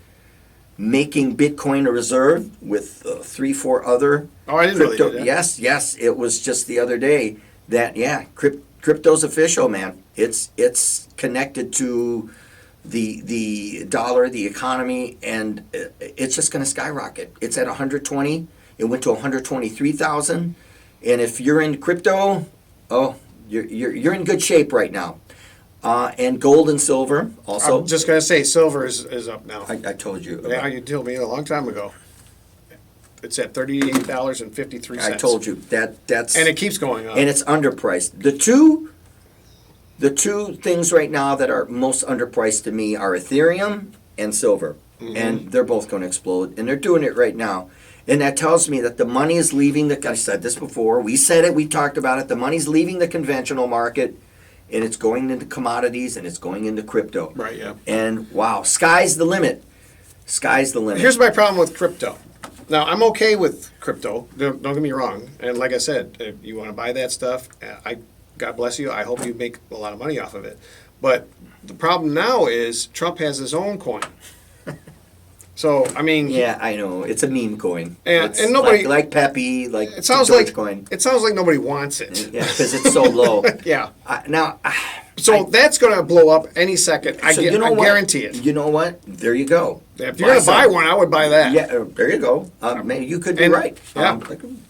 Speaker 1: making Bitcoin a reserve with 3-4 other
Speaker 2: Oh, I didn't
Speaker 1: crypto.
Speaker 2: really do that.
Speaker 1: Yes. It was just the other day that crypto's official, man. It's connected to the dollar, the economy, and it's just going to skyrocket. It's at 120. It went to 123,000. And if you're in crypto, you're in good shape right now. And gold and silver also.
Speaker 2: I'm just gonna say silver is up now.
Speaker 1: I told you.
Speaker 2: Yeah, you told me a long time ago. It's at $38.53.
Speaker 1: I told you that's
Speaker 2: and it keeps going up.
Speaker 1: and it's underpriced. The two things right now that are most underpriced to me are Ethereum and silver, and they're both going to explode, and they're doing it right now. And that tells me that the money is leaving the. I said this before. We said it. We talked about it. The money's leaving the conventional market, and it's going into commodities, and it's going into crypto.
Speaker 2: Right. Yeah.
Speaker 1: And wow, sky's the limit. Sky's the limit.
Speaker 2: Here's my problem with crypto. Now, I'm okay with crypto. Don't get me wrong. And like I said, if you want to buy that stuff, God bless you. I hope you make a lot of money off of it. But the problem now is Trump has his own coin. So, I mean...
Speaker 1: Yeah, I know. It's a meme coin.
Speaker 2: And
Speaker 1: It's
Speaker 2: nobody...
Speaker 1: Like Pepe, like
Speaker 2: it sounds like
Speaker 1: Dogecoin.
Speaker 2: It sounds like nobody wants it.
Speaker 1: Yeah, because it's so low.
Speaker 2: Yeah.
Speaker 1: So
Speaker 2: that's going to blow up any second. I guarantee it.
Speaker 1: You know what? There you go.
Speaker 2: If you're going to buy one, I would buy that.
Speaker 1: Yeah, there you go. Maybe you could be
Speaker 2: And-
Speaker 1: right.
Speaker 2: yeah.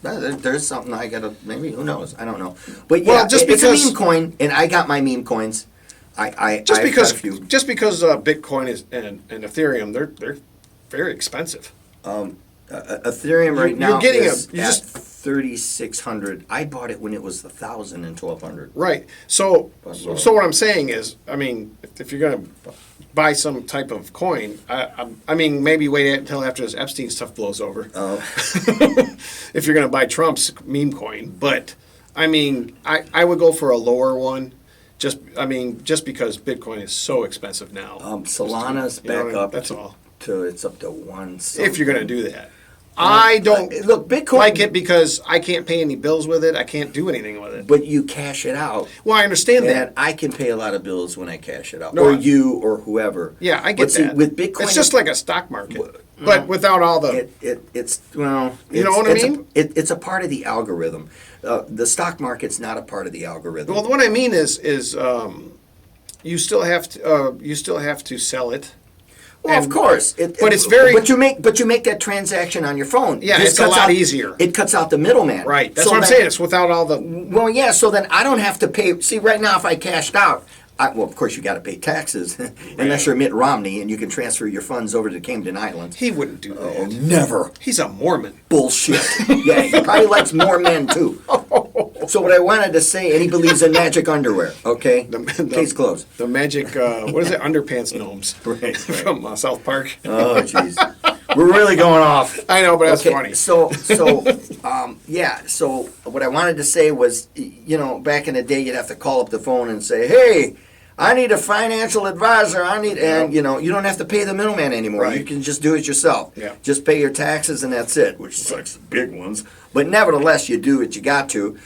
Speaker 1: There's something I gotta. Maybe who knows? I don't know. But
Speaker 2: Well,
Speaker 1: yeah,
Speaker 2: just
Speaker 1: it's
Speaker 2: because-
Speaker 1: a meme coin, and I got my meme coins. I've got a few.
Speaker 2: Just because Bitcoin is and Ethereum, they're very expensive.
Speaker 1: Ethereum right now
Speaker 2: getting
Speaker 1: is
Speaker 2: you
Speaker 1: at
Speaker 2: just
Speaker 1: 3,600. I bought it when it was 1,000 and 1,200.
Speaker 2: Right. So
Speaker 1: But-
Speaker 2: so what I'm saying is, I mean, if you're going to buy some type of coin, I mean, maybe wait until after this Epstein stuff blows over.
Speaker 1: Oh.
Speaker 2: If you're going to buy Trump's meme coin, but I mean, I would go for a lower one. Just because Bitcoin is so expensive now.
Speaker 1: Solana's
Speaker 2: You know,
Speaker 1: back up.
Speaker 2: That's all.
Speaker 1: It's up to one.
Speaker 2: If you're going to do that. I don't
Speaker 1: look Bitcoin
Speaker 2: like it because I can't pay any bills with it. I can't do anything with it.
Speaker 1: but you cash it out.
Speaker 2: Well, I understand that.
Speaker 1: And I can pay a lot of bills when I cash it out,
Speaker 2: No,
Speaker 1: or you, or whoever.
Speaker 2: Yeah, I get
Speaker 1: but see,
Speaker 2: that.
Speaker 1: With Bitcoin,
Speaker 2: it's just like a stock market, but without all the.
Speaker 1: it's well,
Speaker 2: You know what I mean?
Speaker 1: It's a part of the algorithm. The stock market's not a part of the algorithm.
Speaker 2: Well, what I mean is you still have to sell it.
Speaker 1: Well, of course,
Speaker 2: but it's very.
Speaker 1: But you make that transaction on your phone.
Speaker 2: Yeah,
Speaker 1: This
Speaker 2: it's a
Speaker 1: cuts
Speaker 2: lot
Speaker 1: out-
Speaker 2: easier.
Speaker 1: It cuts out the middleman.
Speaker 2: Right. That's
Speaker 1: So
Speaker 2: what I'm
Speaker 1: that-
Speaker 2: saying. It's without all the.
Speaker 1: Well, yeah. So then I don't have to pay. See, right now, if I cashed out, well, of course you got to pay taxes, unless you're Mitt Romney and you can transfer your funds over to Camden Islands.
Speaker 2: He wouldn't do that.
Speaker 1: Oh, never.
Speaker 2: He's a Mormon.
Speaker 1: Bullshit. Yeah, he probably likes more men too. So what I wanted to say, and he believes in magic underwear. Okay, case closed.
Speaker 2: The magic. What is it? Underpants gnomes.
Speaker 1: Right.
Speaker 2: From South Park.
Speaker 1: Oh, jeez. We're really going off.
Speaker 2: I know, but that's
Speaker 1: Okay,
Speaker 2: funny.
Speaker 1: So, yeah. So what I wanted to say was, back in the day, you'd have to call up the phone and say, "Hey, I need a financial advisor. And you don't have to pay the middleman anymore.
Speaker 2: Right.
Speaker 1: You can just do it yourself.
Speaker 2: Yeah.
Speaker 1: Just pay your taxes and that's it. Which sucks, the big ones. But nevertheless, you do what you got to.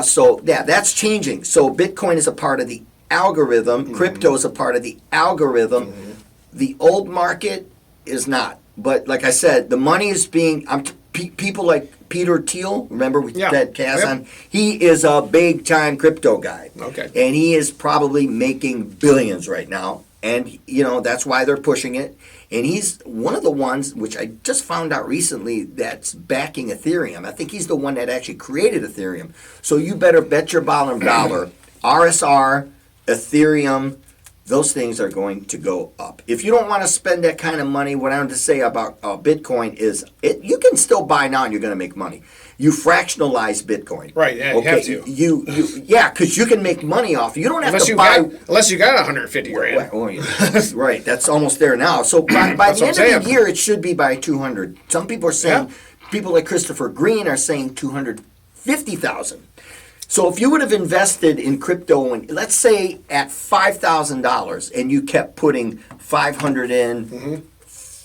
Speaker 1: So yeah, that's changing. So Bitcoin is a part of the algorithm. Crypto is a part of the algorithm. The old market is not. But like I said, the money is being. People like Peter Thiel. Remember we had Cass on. He is a big time crypto guy.
Speaker 2: Okay.
Speaker 1: And he is probably making billions right now. And that's why they're pushing it. And he's one of the ones, which I just found out recently, that's backing Ethereum. I think he's the one that actually created Ethereum. So you better bet your bottom dollar, RSR, Ethereum, those things are going to go up. If you don't want to spend that kind of money, what I want to say about Bitcoin is you can still buy now and you're going to make money. You fractionalize Bitcoin.
Speaker 2: Right, yeah, you have to.
Speaker 1: Yeah, because you can make money off. You don't have
Speaker 2: Unless
Speaker 1: to
Speaker 2: you
Speaker 1: buy.
Speaker 2: unless you got 150 grand.
Speaker 1: Oh, yeah. Right, that's almost there now. So by
Speaker 2: That's
Speaker 1: the
Speaker 2: what
Speaker 1: end
Speaker 2: I'm
Speaker 1: of the
Speaker 2: saying.
Speaker 1: year, it should be by 200. Some people are saying,
Speaker 2: Yeah.
Speaker 1: people like Christopher Green are saying 250,000. So if you would have invested in crypto, let's say at $5,000, and you kept putting 500 in,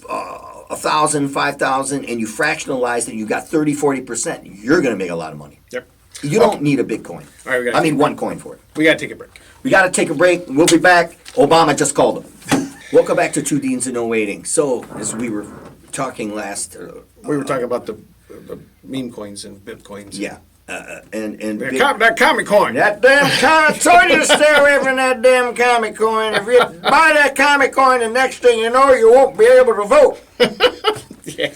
Speaker 1: 1,000, 5,000, and you fractionalized it, you got 30-40%, you're going to make a lot of money.
Speaker 2: Yep.
Speaker 1: You don't need a Bitcoin.
Speaker 2: All right,
Speaker 1: one coin for it.
Speaker 2: We got to take a break.
Speaker 1: We got to take a break. We'll be back. Obama just called him. Welcome back to Two Deans and No Waiting. So, as we were talking last...
Speaker 2: We were talking about the meme coins and bitcoins.
Speaker 1: yeah. And
Speaker 2: That comic coin.
Speaker 1: that damn comic... I told you to stay away from that damn comic coin. If you buy that comic coin, the next thing you know, you won't be able to vote.
Speaker 2: Yeah.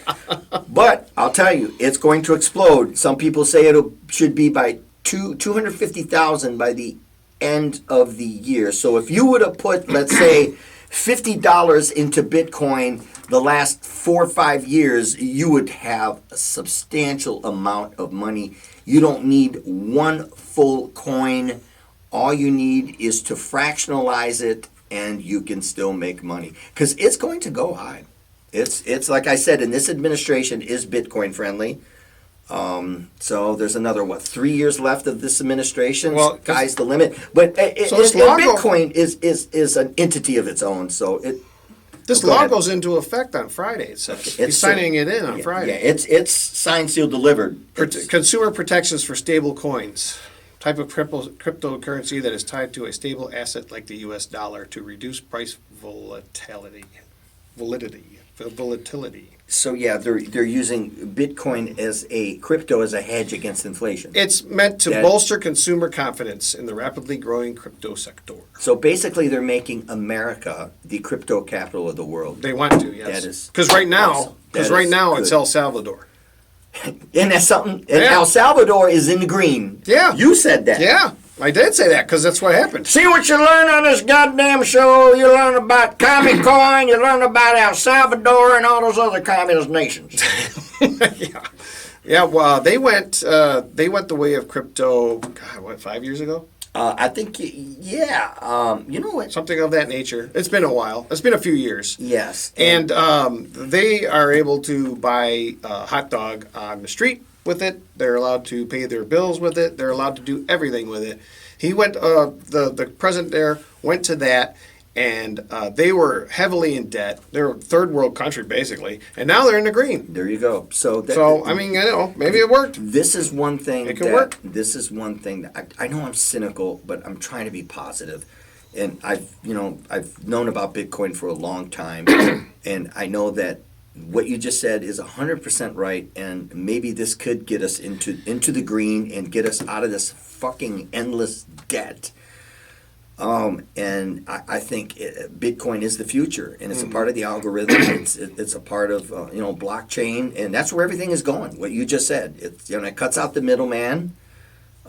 Speaker 1: But I'll tell you, it's going to explode. Some people say it should be by 250,000 by the end of the year. So if you would have put, let's say, $50 into Bitcoin the last 4 or 5 years, you would have a substantial amount of money. You don't need one full coin. All you need is to fractionalize it, and you can still make money. Because it's going to go high. It's like I said, and this administration is Bitcoin friendly. So there's another 3 years left of this administration.
Speaker 2: Well,
Speaker 1: Sky's the limit. But Bitcoin is an entity of its own. So
Speaker 2: This
Speaker 1: Go
Speaker 2: law
Speaker 1: ahead.
Speaker 2: goes into effect on Friday. It says. He's
Speaker 1: It's
Speaker 2: signing it in on Friday.
Speaker 1: Yeah, it's signed, sealed, delivered.
Speaker 2: Consumer protections for stable coins. Type of cryptocurrency that is tied to a stable asset like the U.S. dollar to reduce price volatility.
Speaker 1: So yeah, they're using Bitcoin as a crypto as a hedge against inflation.
Speaker 2: It's meant to bolster consumer confidence in the rapidly growing crypto sector.
Speaker 1: So basically, they're making America the crypto capital of the world.
Speaker 2: They want to, yes.
Speaker 1: That is
Speaker 2: Because right now,
Speaker 1: awesome. That is
Speaker 2: it's
Speaker 1: good.
Speaker 2: El Salvador.
Speaker 1: And that's something. And
Speaker 2: Yeah.
Speaker 1: El Salvador is in the green.
Speaker 2: Yeah.
Speaker 1: You said that.
Speaker 2: Yeah, I did say that because that's what happened.
Speaker 1: See what you learn on this goddamn show. You learn about Comic Coin. You learn about El Salvador and all those other communist nations.
Speaker 2: Yeah. Well, they went the way of crypto. God, 5 years ago?
Speaker 1: I think, yeah. You know what?
Speaker 2: Something of that nature. It's been a while. It's been a few years.
Speaker 1: Yes.
Speaker 2: And they are able to buy a hot dog on the street with it. They're allowed to pay their bills with it. They're allowed to do everything with it. He went. The president there went to that, and they were heavily in debt. They're a third world country basically, and now they're in the green.
Speaker 1: There you go.
Speaker 2: So I mean, I know maybe it worked.
Speaker 1: This is one thing
Speaker 2: It could work.
Speaker 1: This is one thing that I know I'm cynical, but I'm trying to be positive. And I've known about Bitcoin for a long time, and I know that what you just said is 100% right. And maybe this could get us into the green and get us out of this fucking endless debt. And I think Bitcoin is the future, and it's a part of the algorithm. It's a part of blockchain, and that's where everything is going. What you just said, it cuts out the middleman.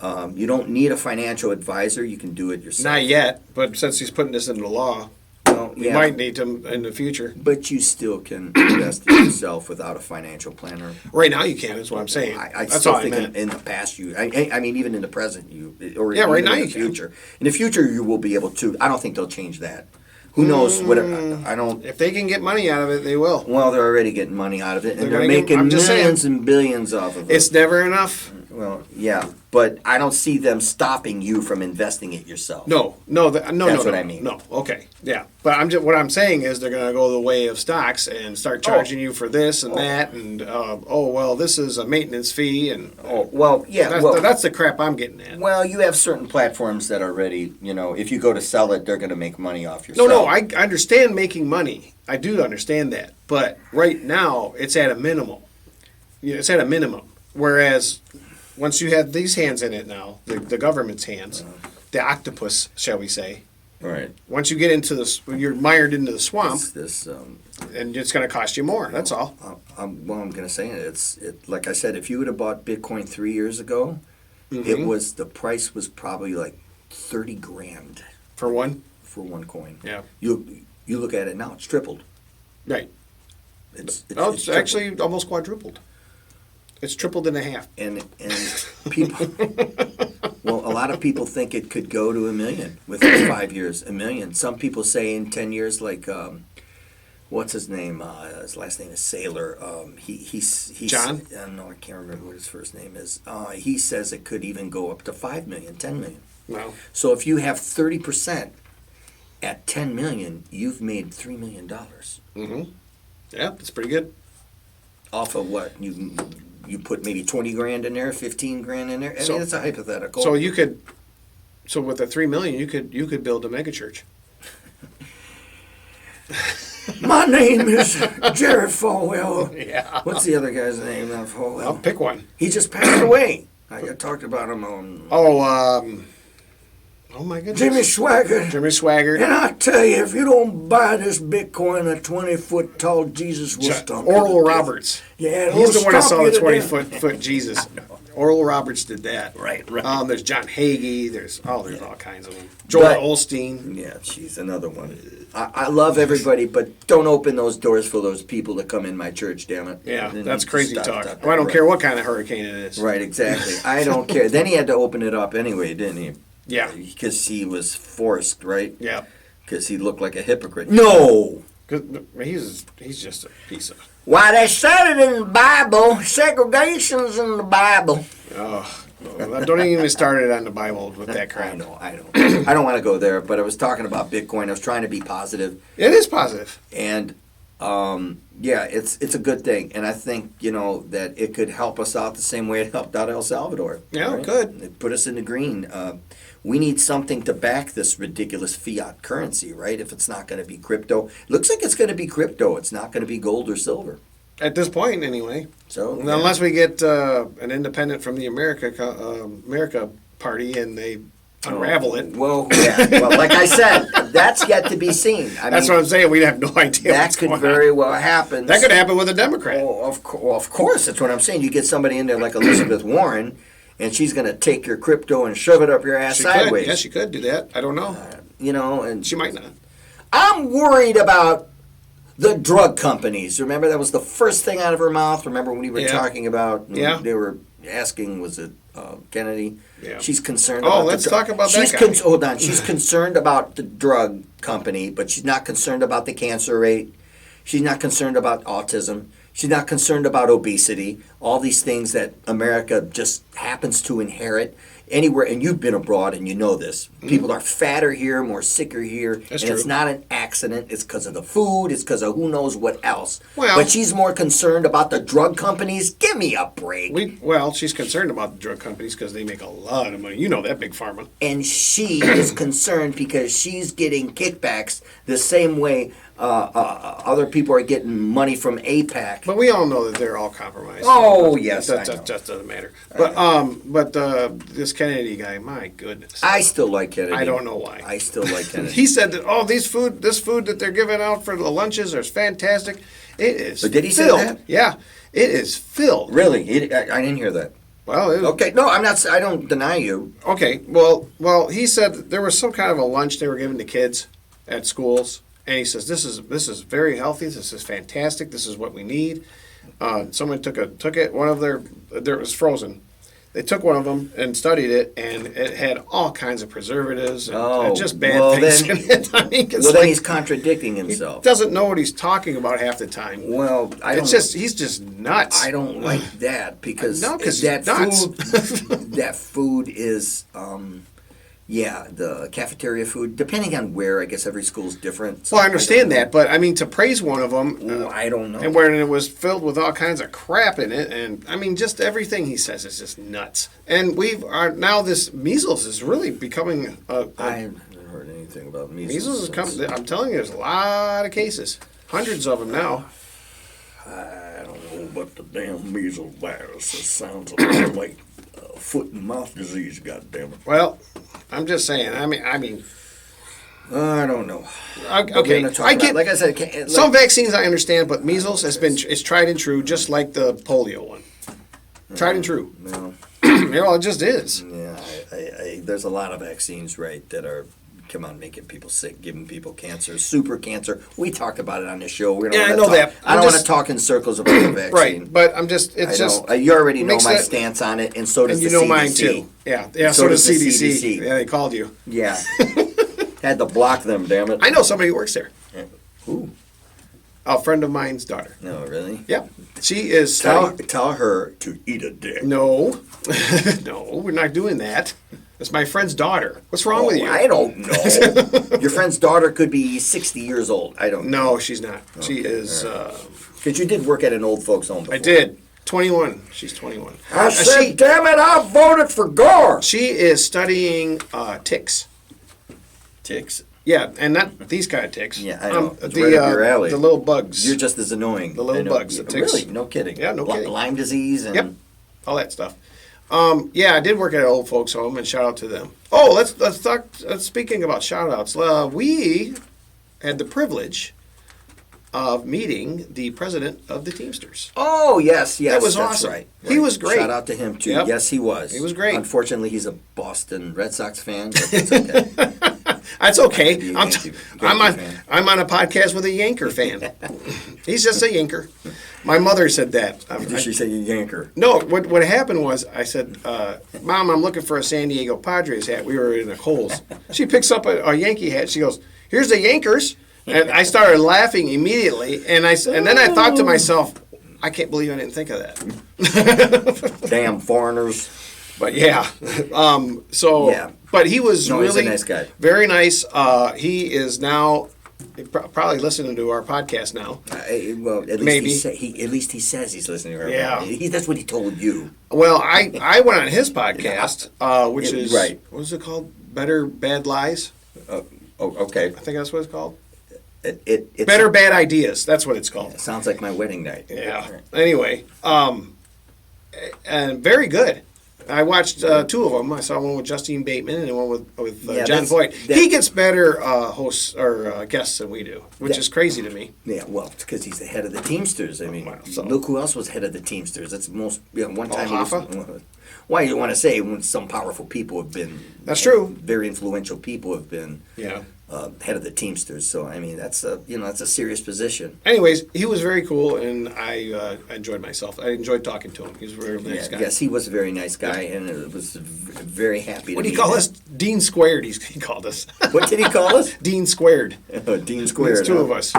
Speaker 1: You don't need a financial advisor; you can do it yourself.
Speaker 2: Not yet, but since he's putting this into law, you might need him in the future.
Speaker 1: But you still can invest in yourself without a financial planner.
Speaker 2: Right now, you can. Is what I'm saying.
Speaker 1: I
Speaker 2: That's
Speaker 1: still
Speaker 2: all I
Speaker 1: think
Speaker 2: meant.
Speaker 1: in the past I mean, even in the present,
Speaker 2: right now
Speaker 1: in
Speaker 2: you
Speaker 1: the
Speaker 2: can.
Speaker 1: future. In the future, you will be able to. I don't think they'll change that. Who knows? I don't.
Speaker 2: If they can get money out of it, they will.
Speaker 1: Well, they're already getting money out of it, and they're
Speaker 2: I'm
Speaker 1: making
Speaker 2: just
Speaker 1: millions
Speaker 2: saying.
Speaker 1: and billions off of it.
Speaker 2: It's never enough.
Speaker 1: Well, yeah, but I don't see them stopping you from investing it yourself.
Speaker 2: No.
Speaker 1: That's what I mean.
Speaker 2: No, okay, yeah, but what I'm saying is they're going to go the way of stocks and start charging you for this and that, and this is a maintenance fee, and that's the crap I'm getting at.
Speaker 1: Well, you have certain platforms that are ready. If you go to sell it, they're going to make money off your.
Speaker 2: No, I understand making money. I do understand that, but right now it's at a minimum. It's at a minimum. Whereas once you have these hands in it now, the government's hands, the octopus, shall we say?
Speaker 1: Right.
Speaker 2: Once you get into this, you're mired into the swamp, and it's going to cost you more. That's all.
Speaker 1: I'm going to say like I said, if you would have bought Bitcoin 3 years ago, the price was probably like $30,000
Speaker 2: for one
Speaker 1: coin.
Speaker 2: Yeah.
Speaker 1: You look at it now; it's tripled.
Speaker 2: Right.
Speaker 1: It's
Speaker 2: actually almost quadrupled. It's tripled and a half.
Speaker 1: And people, well, a lot of people think it could go to 1 million within 5 years. 1 million. Some people say in 10 years, like, what's his name? His last name is Saylor. He's
Speaker 2: John?
Speaker 1: No, I can't remember what his first name is. He says it could even go up to 5 million, 10 million.
Speaker 2: Wow.
Speaker 1: So if you have 30% at 10 million, you've made $3 million.
Speaker 2: Mm-hmm. Yeah, that's pretty good.
Speaker 1: Off of what? You put maybe 20 grand in there, 15 grand in there. I mean, it's a hypothetical.
Speaker 2: So with the 3 million, you could build a megachurch.
Speaker 1: My name is Jared Falwell.
Speaker 2: Yeah.
Speaker 1: What's the other guy's name? Falwell.
Speaker 2: I'll pick one.
Speaker 1: He just passed away. I talked about him on.
Speaker 2: Oh my goodness.
Speaker 1: Jimmy Swaggart.
Speaker 2: Jimmy Swaggart.
Speaker 1: And I tell you, if you don't buy this Bitcoin, a 20-foot tall Jesus will stomp you.
Speaker 2: Oral Roberts.
Speaker 1: Yeah,
Speaker 2: he's the one that saw the
Speaker 1: death.
Speaker 2: 20-foot Jesus. Oral Roberts did that.
Speaker 1: Right.
Speaker 2: There's John Hagee. There's all kinds of them. Joel Osteen.
Speaker 1: Yeah, she's another one. I love everybody, but don't open those doors for those people that come in my church, damn it.
Speaker 2: Yeah,
Speaker 1: Then
Speaker 2: that's
Speaker 1: you
Speaker 2: crazy
Speaker 1: stop
Speaker 2: talk.
Speaker 1: that.
Speaker 2: I don't care what kind of hurricane it is.
Speaker 1: Right, exactly. I don't care. Then he had to open it up anyway, didn't he?
Speaker 2: Yeah.
Speaker 1: Because he was forced, right?
Speaker 2: Yeah.
Speaker 1: Because he looked like a hypocrite. No!
Speaker 2: He's just a piece of...
Speaker 1: Why, they said it in the Bible. Segregation's in the Bible.
Speaker 2: Oh, don't even start it on the Bible with that crap.
Speaker 1: I know. I don't want to go there, but I was talking about Bitcoin. I was trying to be positive.
Speaker 2: It is positive.
Speaker 1: And, it's a good thing. And I think, that it could help us out the same way it helped out El Salvador.
Speaker 2: Yeah,
Speaker 1: right?
Speaker 2: it could.
Speaker 1: It put us in the green. We need something to back this ridiculous fiat currency, right? If it's not going to be crypto. Looks like it's going to be crypto. It's not going to be gold or silver.
Speaker 2: At this point, anyway.
Speaker 1: So
Speaker 2: unless we get an independent from the America Party and they unravel it.
Speaker 1: Well, yeah. Well, like I said, that's yet to be seen.
Speaker 2: That's what I'm saying. We have no idea.
Speaker 1: That could very well happen.
Speaker 2: That could happen with a Democrat.
Speaker 1: Of course. That's what I'm saying. You get somebody in there like Elizabeth Warren, and she's going to take your crypto and shove it up your ass sideways.
Speaker 2: Yeah, she could do that. I don't know.
Speaker 1: And
Speaker 2: she might not.
Speaker 1: I'm worried about the drug companies. Remember, that was the first thing out of her mouth. Remember when we were talking about?
Speaker 2: Yeah.
Speaker 1: They were asking, was it Kennedy?
Speaker 2: Yeah.
Speaker 1: She's concerned.
Speaker 2: Let's talk about that guy.
Speaker 1: Hold on. She's concerned about the drug company, but she's not concerned about the cancer rate. She's not concerned about autism. She's not concerned about obesity. All these things that America just happens to inherit. anywhere, and you've been abroad and you know this, people are fatter here, more sicker here,
Speaker 2: That's
Speaker 1: and it's
Speaker 2: true.
Speaker 1: not an accident. It's because of the food. It's because of who knows what else.
Speaker 2: Well-
Speaker 1: but she's more concerned about the drug companies. Give me a break.
Speaker 2: She's concerned about the drug companies because they make a lot of money. You know that, Big Pharma.
Speaker 1: And she is concerned because she's getting kickbacks the same way other people are getting money from APAC.
Speaker 2: But we all know that they're all compromised.
Speaker 1: Oh, yes,
Speaker 2: that
Speaker 1: I know.
Speaker 2: just doesn't matter. But this Kennedy guy, my goodness,
Speaker 1: I still like Kennedy.
Speaker 2: I don't know why.
Speaker 1: I still like Kennedy.
Speaker 2: He said that this food that they're giving out for the lunches is fantastic. It is.
Speaker 1: But did he say
Speaker 2: filled.
Speaker 1: that?
Speaker 2: Yeah, it is filled.
Speaker 1: Really? I didn't hear that.
Speaker 2: Well,
Speaker 1: Okay, no, I'm not. I don't deny you.
Speaker 2: Okay, well, he said that there was some kind of a lunch they were giving to kids at schools, and he says this is very healthy. This is fantastic. This is what we need. Someone took it. One of it was frozen. They took one of them and studied it, and it had all kinds of preservatives and just bad things in it. I mean,
Speaker 1: then he's contradicting
Speaker 2: he
Speaker 1: himself.
Speaker 2: doesn't know what he's talking about half the time.
Speaker 1: Well,
Speaker 2: He's just nuts.
Speaker 1: I don't like that because
Speaker 2: No, 'cause
Speaker 1: that
Speaker 2: he's nuts.
Speaker 1: food that food is the cafeteria food. Depending on where, I guess every school's different. So
Speaker 2: Well, I understand
Speaker 1: don't know.
Speaker 2: that, but I mean to praise one of them.
Speaker 1: Well, I don't know.
Speaker 2: And where it was filled with all kinds of crap in it, and I mean, just everything he says is just nuts. And now this measles is really becoming.
Speaker 1: I haven't heard anything about measles.
Speaker 2: Measles is coming. I'm telling you, there's a lot of cases, hundreds of them now.
Speaker 1: I don't know about the damn measles virus. It sounds a lot like foot and mouth disease. God damn it.
Speaker 2: Well, I'm just saying. I mean,
Speaker 1: I don't know.
Speaker 2: okay.
Speaker 1: We're gonna talk
Speaker 2: I
Speaker 1: about-
Speaker 2: get
Speaker 1: like I said,
Speaker 2: some vaccines I understand, but measles it's tried and true, just like the polio one. Tried and true.
Speaker 1: No.
Speaker 2: It just is.
Speaker 1: Yeah, there's a lot of vaccines, right, that are making people sick, giving people cancer, super cancer. We talked about it on the show. We don't
Speaker 2: Yeah,
Speaker 1: wanna
Speaker 2: I know
Speaker 1: talk,
Speaker 2: that.
Speaker 1: I don't want to talk in circles about the vaccine.
Speaker 2: Right, but I'm just. It's
Speaker 1: I
Speaker 2: just.
Speaker 1: know. You already know
Speaker 2: makes
Speaker 1: my
Speaker 2: that-
Speaker 1: stance on it, and so does
Speaker 2: And you
Speaker 1: the
Speaker 2: know
Speaker 1: CDC.
Speaker 2: mine too. Yeah. So does
Speaker 1: the
Speaker 2: CDC.
Speaker 1: CDC.
Speaker 2: Yeah, they called you.
Speaker 1: Yeah. Had to block them, damn it.
Speaker 2: I know somebody who works there.
Speaker 1: Who?
Speaker 2: A friend of mine's daughter.
Speaker 1: No, really?
Speaker 2: Yep. She is.
Speaker 1: Tell her to eat a dick.
Speaker 2: No, no, we're not doing that. That's my friend's daughter. What's wrong with you?
Speaker 1: I don't know. Your friend's daughter could be 60 years old. I don't know.
Speaker 2: No, she's not. She is.
Speaker 1: Because you did work at an old folks' home before.
Speaker 2: I did. 21. She's 21.
Speaker 1: I said, damn it, I voted for Gore.
Speaker 2: She is studying ticks.
Speaker 1: Ticks.
Speaker 2: Yeah, and not these kind of ticks.
Speaker 1: Yeah, I know. It's right up your alley.
Speaker 2: The little bugs.
Speaker 1: You're just as annoying.
Speaker 2: The little
Speaker 1: I know.
Speaker 2: bugs, the ticks.
Speaker 1: Really? No kidding.
Speaker 2: Yeah, no kidding.
Speaker 1: Lyme disease and...
Speaker 2: Yep. All that stuff. Yeah, I did work at an old folks home, and shout out to them. Oh, let's talk. Speaking about shout outs, we had the privilege of meeting the president of the Teamsters.
Speaker 1: Oh, yes.
Speaker 2: That was
Speaker 1: that's
Speaker 2: awesome.
Speaker 1: Right.
Speaker 2: He was great.
Speaker 1: Shout out to him, too.
Speaker 2: Yep.
Speaker 1: Yes, he was.
Speaker 2: He was great.
Speaker 1: Unfortunately, he's a Boston Red Sox fan, but that's okay.
Speaker 2: That's okay.
Speaker 1: Be a
Speaker 2: I'm
Speaker 1: Yankee fan.
Speaker 2: on a podcast with a Yanker fan. He's just a Yanker. My mother said that.
Speaker 1: Did she say you yanker?
Speaker 2: No, what happened was I said, Mom, I'm looking for a San Diego Padres hat. We were in a Kohl's. She picks up a Yankee hat. She goes, here's the Yankers. And I started laughing immediately. And then I thought to myself, I can't believe I didn't think of that.
Speaker 1: Damn foreigners.
Speaker 2: But yeah.
Speaker 1: Yeah.
Speaker 2: But he was
Speaker 1: No,
Speaker 2: really
Speaker 1: he's a nice guy.
Speaker 2: very nice. He is now probably listening to our podcast now.
Speaker 1: Well, at least
Speaker 2: Maybe.
Speaker 1: at least he says he's listening to her.
Speaker 2: Yeah.
Speaker 1: That's what he told you.
Speaker 2: Well, I went on his podcast, which is
Speaker 1: right.
Speaker 2: What is it called? Better Bad Lies.
Speaker 1: Oh, okay.
Speaker 2: I think that's what it's called.
Speaker 1: It's
Speaker 2: Better Bad Ideas. That's what it's called.
Speaker 1: It sounds like my wedding night.
Speaker 2: Yeah. Anyway, and very good. I watched two of them. I saw one with Justine Bateman and one with John Voight. He gets better hosts or guests than we do, which is crazy to me.
Speaker 1: Yeah, well, it's because he's the head of the Teamsters. I mean,
Speaker 2: Wow, so-
Speaker 1: look who else was head of the Teamsters. That's most. One time.
Speaker 2: Hoffa?
Speaker 1: Why you want to say when some powerful people have been?
Speaker 2: That's true.
Speaker 1: Very influential people have been.
Speaker 2: Yeah.
Speaker 1: Head of the Teamsters. So I mean, that's a serious position.
Speaker 2: Anyways, he was very cool, and I enjoyed myself. I enjoyed talking to him. He was a very nice guy.
Speaker 1: Yes, he was a very nice guy, and it was very happy.
Speaker 2: What
Speaker 1: to
Speaker 2: do you
Speaker 1: meet
Speaker 2: call
Speaker 1: him.
Speaker 2: us? Dean Squared. He called us.
Speaker 1: What did he call us?
Speaker 2: Dean Squared.
Speaker 1: Dean Square.
Speaker 2: There's two of us.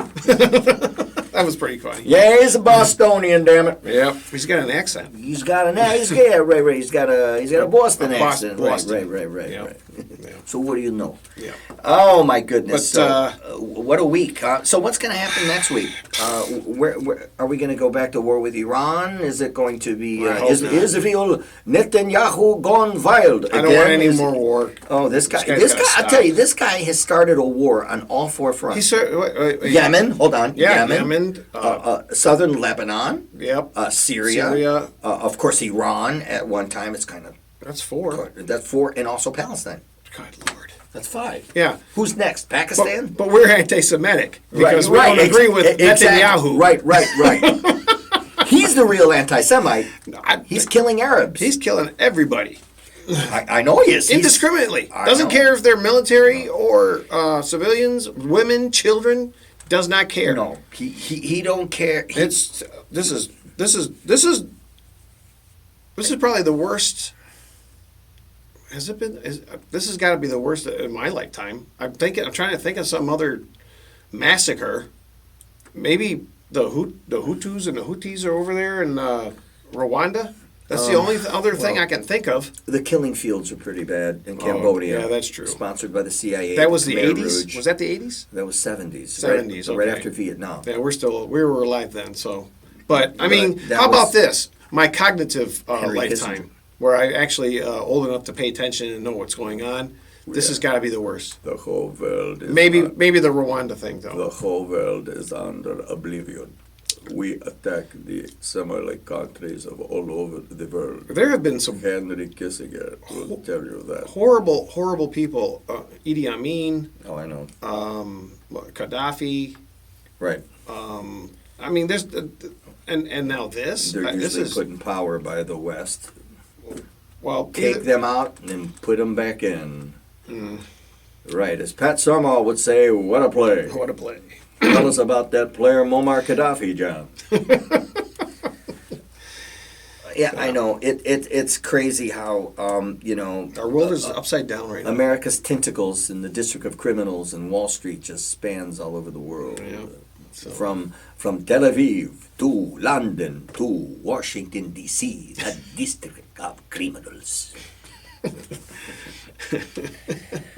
Speaker 2: That was pretty funny.
Speaker 1: Yeah, he's a Bostonian, damn it.
Speaker 2: Yep. He's got an accent.
Speaker 1: He's got right. He's got a Boston accent.
Speaker 2: Boston.
Speaker 1: Right.
Speaker 2: Yep. Yeah.
Speaker 1: So what do you know?
Speaker 2: Yeah.
Speaker 1: Oh my goodness!
Speaker 2: But,
Speaker 1: What a week! So what's going to happen next week? Where are we going to go back to war with Iran? Is it going to be
Speaker 2: I hope not.
Speaker 1: Israel Netanyahu gone wild again?
Speaker 2: I don't want any more war.
Speaker 1: Oh, this guy!
Speaker 2: guy's gotta
Speaker 1: I'll
Speaker 2: stop.
Speaker 1: tell you, this guy has started a war on all four fronts.
Speaker 2: Wait.
Speaker 1: Yemen, hold on.
Speaker 2: Yeah, Yemen.
Speaker 1: Southern Lebanon.
Speaker 2: Yep.
Speaker 1: Syria. Of course, Iran at one time. It's kind of
Speaker 2: That's 4.
Speaker 1: that's 4, and also Palestine.
Speaker 2: Good Lord.
Speaker 1: That's 5.
Speaker 2: Yeah.
Speaker 1: Who's next? Pakistan.
Speaker 2: But we're anti-Semitic because we don't agree with Netanyahu.
Speaker 1: Right. He's the real anti-Semite. He's killing Arabs.
Speaker 2: He's killing everybody
Speaker 1: I know he is.
Speaker 2: indiscriminately.
Speaker 1: I
Speaker 2: Doesn't
Speaker 1: know.
Speaker 2: care if they're military or civilians, women, children. Does not care.
Speaker 1: No, he don't care.
Speaker 2: This is probably the worst. Has it been? This has got to be the worst in my lifetime. I'm trying to think of some other massacre. Maybe the Hutus and the Houthis are over there in Rwanda. That's the only other thing I can think of.
Speaker 1: The killing fields are pretty bad in Cambodia.
Speaker 2: Yeah, that's true.
Speaker 1: Sponsored by the CIA.
Speaker 2: That was the
Speaker 1: Khmer
Speaker 2: 80s?
Speaker 1: Rouge.
Speaker 2: Was that the 80s?
Speaker 1: That was 70s.
Speaker 2: 70s,
Speaker 1: right
Speaker 2: okay.
Speaker 1: after Vietnam.
Speaker 2: Yeah, we were alive then. So, but I mean,
Speaker 1: that
Speaker 2: how about
Speaker 1: was-
Speaker 2: this? My cognitive
Speaker 1: Henry
Speaker 2: lifetime,
Speaker 1: Kissinger.
Speaker 2: where I actually old enough to pay attention and know what's going on. This has got to be the worst.
Speaker 1: The whole world is
Speaker 2: Maybe the Rwanda thing though.
Speaker 1: the whole world is under oblivion. We attack the similar countries of all over the world.
Speaker 2: There have been some
Speaker 1: Henry Kissinger will tell you that.
Speaker 2: horrible people. Idi Amin,
Speaker 1: Oh, I know.
Speaker 2: Gaddafi.
Speaker 1: Right.
Speaker 2: I mean, there's and now this.
Speaker 1: They're
Speaker 2: This
Speaker 1: usually
Speaker 2: is
Speaker 1: put in power by the West.
Speaker 2: well.
Speaker 1: Take them out and then put them back in.
Speaker 2: Mm.
Speaker 1: Right. As Pat Summerall would say, what a play.
Speaker 2: What a play.
Speaker 1: Tell us about that player Muammar Gaddafi, John. Yeah, I know. It's crazy how,
Speaker 2: Our world is upside down right now.
Speaker 1: America's tentacles in the District of Criminals and Wall Street just spans all over the world.
Speaker 2: Yeah. So-
Speaker 1: From Tel Aviv to London to Washington, D.C., the District of Criminals.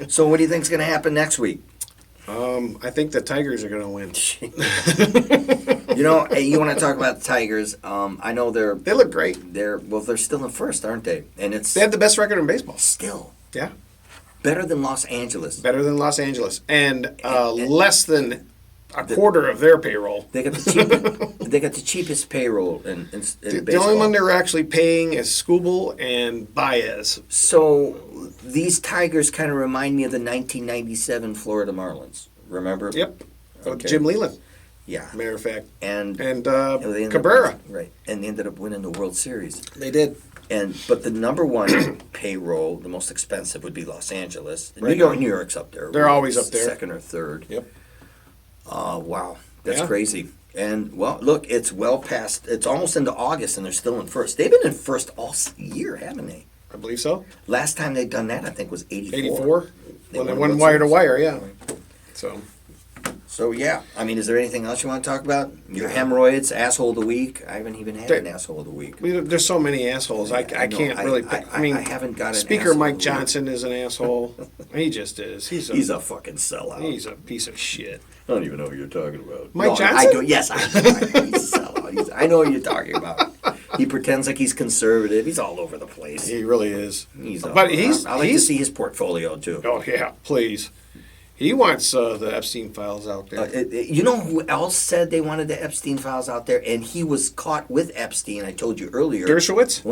Speaker 1: So what do you think's going to happen next week?
Speaker 2: I think the Tigers are going to win.
Speaker 1: Hey, you want to talk about the Tigers? I know
Speaker 2: They look great.
Speaker 1: they're still in first, aren't they? And it's
Speaker 2: They have the best record in baseball.
Speaker 1: still
Speaker 2: Yeah.
Speaker 1: better than Los Angeles.
Speaker 2: Better than Los Angeles. And less than a quarter of their payroll.
Speaker 1: They got the cheapest. They got the cheapest payroll in
Speaker 2: The
Speaker 1: baseball.
Speaker 2: only one they're actually paying is Skubal and Baez.
Speaker 1: So these Tigers kind of remind me of the 1997 Florida Marlins. Remember?
Speaker 2: Yep.
Speaker 1: Okay.
Speaker 2: Jim Leland,
Speaker 1: Yeah.
Speaker 2: matter of fact.
Speaker 1: And
Speaker 2: And
Speaker 1: they ended up
Speaker 2: Cabrera.
Speaker 1: right, and they ended up winning the World Series.
Speaker 2: They did.
Speaker 1: But the number one payroll, the most expensive, would be Los Angeles.
Speaker 2: Right
Speaker 1: New York's up there.
Speaker 2: They're always up there.
Speaker 1: Second or third.
Speaker 2: Yep.
Speaker 1: Wow, that's
Speaker 2: Yeah.
Speaker 1: crazy. And well, look, it's well past. It's almost into August, and they're still in first. They've been in first all year, haven't they?
Speaker 2: I believe so.
Speaker 1: Last time they'd done that, I think, was 84.
Speaker 2: 84. When they
Speaker 1: won
Speaker 2: won
Speaker 1: World
Speaker 2: wire to
Speaker 1: Series.
Speaker 2: wire, yeah. So
Speaker 1: So yeah, I mean, is there anything else you want to talk about? Your hemorrhoids, asshole of the week. I haven't even had an asshole of the week.
Speaker 2: there's so many assholes. I
Speaker 1: know.
Speaker 2: can't really. I mean,
Speaker 1: I haven't got an
Speaker 2: Speaker
Speaker 1: asshole
Speaker 2: Mike
Speaker 1: of the
Speaker 2: Johnson is an asshole. He just is. He's
Speaker 1: He's a fucking sellout.
Speaker 2: he's a piece of shit.
Speaker 1: I don't even know who you're talking about.
Speaker 2: Mike
Speaker 1: No,
Speaker 2: Johnson?
Speaker 1: I do. Yes, he's a sellout. I know who you're talking about. He pretends like he's conservative. He's all over the place.
Speaker 2: He really is.
Speaker 1: He's all-
Speaker 2: But he's
Speaker 1: I like to see his portfolio too.
Speaker 2: Oh yeah, please. He wants the Epstein Files out there.
Speaker 1: You know who else said they wanted the Epstein Files out there, and he was caught with Epstein? I told you earlier.
Speaker 2: Dershowitz?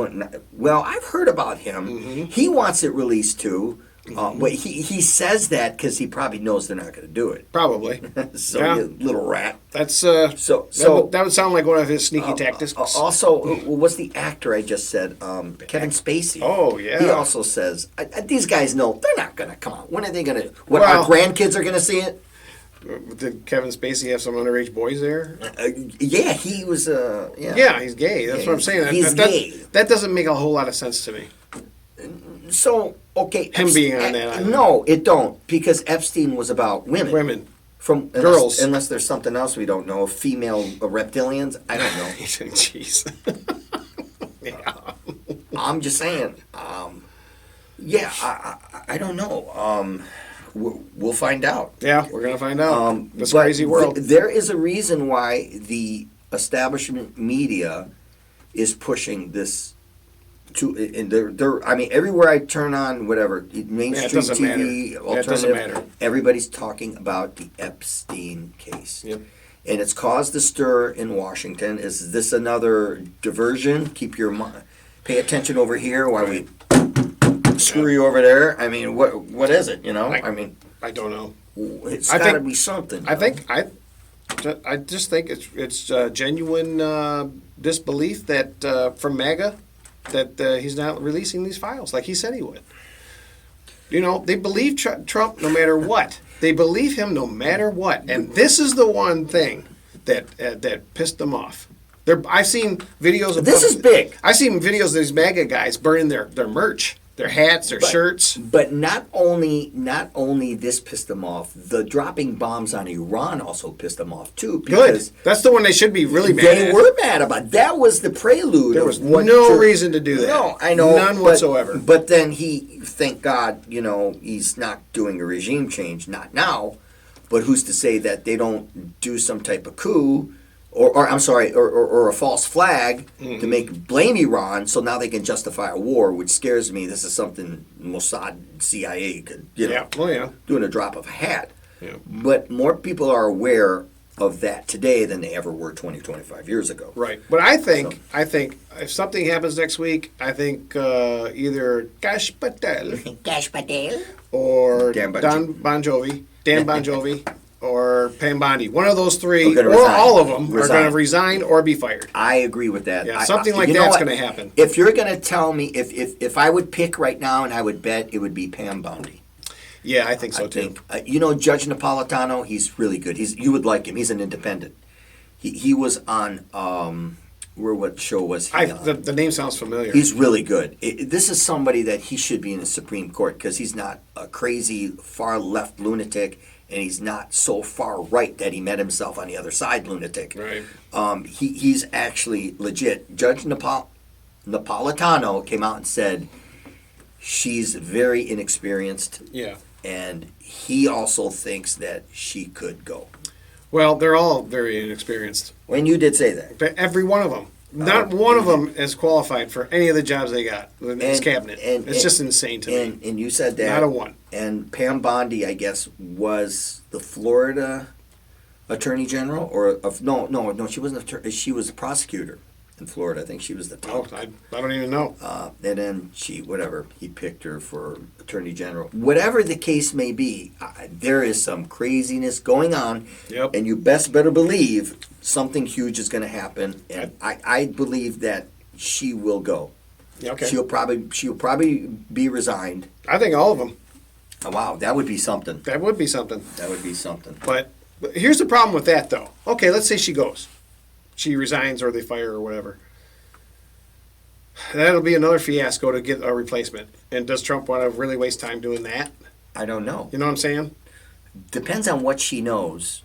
Speaker 1: Well, I've heard about him.
Speaker 2: Mm-hmm.
Speaker 1: He wants it released too, but he says that because he probably knows they're not going to do it.
Speaker 2: Probably.
Speaker 1: So
Speaker 2: Yeah.
Speaker 1: you little rat.
Speaker 2: That's
Speaker 1: So
Speaker 2: that would sound like one of his sneaky tactics.
Speaker 1: Also, what's the actor I just said? Kevin Spacey.
Speaker 2: Oh, yeah.
Speaker 1: He also says these guys know they're not going to come out. When are they going to? What
Speaker 2: Well-
Speaker 1: our grandkids are going to see it?
Speaker 2: Did Kevin Spacey have some underage boys there?
Speaker 1: Yeah, he was. Yeah.
Speaker 2: Yeah, he's gay. That's
Speaker 1: Yeah,
Speaker 2: what I'm saying.
Speaker 1: he's gay.
Speaker 2: That doesn't make a whole lot of sense to me.
Speaker 1: So okay,
Speaker 2: Him being on that island.
Speaker 1: No, it don't because Epstein was about women.
Speaker 2: Women.
Speaker 1: From
Speaker 2: Girls.
Speaker 1: unless there's something else we don't know. Female reptilians. I don't know.
Speaker 2: Jeez. Yeah.
Speaker 1: I'm just saying. Yeah, I don't know. We'll find out.
Speaker 2: Yeah, we're gonna find out. This
Speaker 1: But
Speaker 2: crazy world.
Speaker 1: There is a reason why the establishment media is pushing this to. And they're. I mean, everywhere I turn on, whatever mainstream
Speaker 2: doesn't
Speaker 1: TV,
Speaker 2: matter.
Speaker 1: alternative,
Speaker 2: It doesn't matter.
Speaker 1: everybody's talking about the Epstein case.
Speaker 2: Yep.
Speaker 1: And it's caused a stir in Washington. Is this another diversion? Keep your mind. Pay attention over here while we screw you over there. I mean, what is it? You know, I mean,
Speaker 2: I don't know.
Speaker 1: it's
Speaker 2: I
Speaker 1: got to
Speaker 2: think-
Speaker 1: be something.
Speaker 2: I just think it's genuine disbelief that from MAGA that he's not releasing these files like he said he would. You know, they believe Trump no matter what. They believe him no matter what, and this is the one thing that pissed them off. I've seen videos of
Speaker 1: This is big.
Speaker 2: I've seen videos of these MAGA guys burning their merch, their hats, their shirts.
Speaker 1: But not only this pissed them off. The dropping bombs on Iran also pissed them off too.
Speaker 2: Good.
Speaker 1: Because
Speaker 2: That's the one they should be really mad
Speaker 1: they
Speaker 2: at.
Speaker 1: were mad about. That was the prelude.
Speaker 2: There
Speaker 1: of
Speaker 2: was
Speaker 1: what
Speaker 2: no
Speaker 1: Trump-
Speaker 2: reason to do that.
Speaker 1: No, I know.
Speaker 2: None whatsoever.
Speaker 1: But then thank God, he's not doing a regime change. Not now. But who's to say that they don't do some type of coup, or I'm sorry, or a false flag to blame Iran, so now they can justify a war, which scares me. This is something Mossad, CIA could,
Speaker 2: Yeah. Oh yeah.
Speaker 1: do in a drop of a hat.
Speaker 2: Yeah.
Speaker 1: But more people are aware of that today than they ever were 20, 25 years ago.
Speaker 2: Right. But I think if something happens next week, I think either Kash Patel
Speaker 1: Cash Patel.
Speaker 2: or
Speaker 1: Dan
Speaker 2: Dan Bon Jovi, or Pam Bondi. One of those three,
Speaker 1: Are gonna
Speaker 2: or
Speaker 1: resign.
Speaker 2: all of them, are
Speaker 1: Resign.
Speaker 2: going to resign or be fired.
Speaker 1: I agree with that.
Speaker 2: Yeah, something like
Speaker 1: you know
Speaker 2: that's
Speaker 1: what?
Speaker 2: going to happen.
Speaker 1: If you're going to tell me, if I would pick right now and I would bet, it would be Pam Bondi.
Speaker 2: Yeah, I think so
Speaker 1: I
Speaker 2: too.
Speaker 1: think Judge Napolitano. He's really good. You would like him. He's an independent. He was on what show was he on?
Speaker 2: The name sounds familiar.
Speaker 1: He's really good. This is somebody that he should be in the Supreme Court because he's not a crazy far left lunatic, and he's not so far right that he met himself on the other side lunatic.
Speaker 2: Right.
Speaker 1: He's actually legit. Judge Napolitano came out and said she's very inexperienced,
Speaker 2: Yeah.
Speaker 1: and he also thinks that she could go.
Speaker 2: Well, they're all very inexperienced.
Speaker 1: When you did say that.
Speaker 2: But every one of them. Not one of them is qualified for any of the jobs they got in this cabinet. It's just insane to me.
Speaker 1: And you said that.
Speaker 2: Not a one.
Speaker 1: And Pam Bondi, I guess, was the Florida Attorney General, no, she wasn't. She was a prosecutor in Florida. I think she was the top.
Speaker 2: Oh, I don't even know.
Speaker 1: And then he picked her for Attorney General. Whatever the case may be, there is some craziness going on.
Speaker 2: Yep.
Speaker 1: And you best better believe something huge is going to happen. And I believe that she will go.
Speaker 2: Okay.
Speaker 1: She'll probably be resigned.
Speaker 2: I think all of them.
Speaker 1: Oh, wow, that would be something.
Speaker 2: That would be something.
Speaker 1: That would be something.
Speaker 2: But here's the problem with that, though. Okay, let's say she goes. She resigns or they fire her or whatever. That'll be another fiasco to get a replacement. And does Trump want to really waste time doing that?
Speaker 1: I don't know.
Speaker 2: You know what I'm saying?
Speaker 1: Depends on what she knows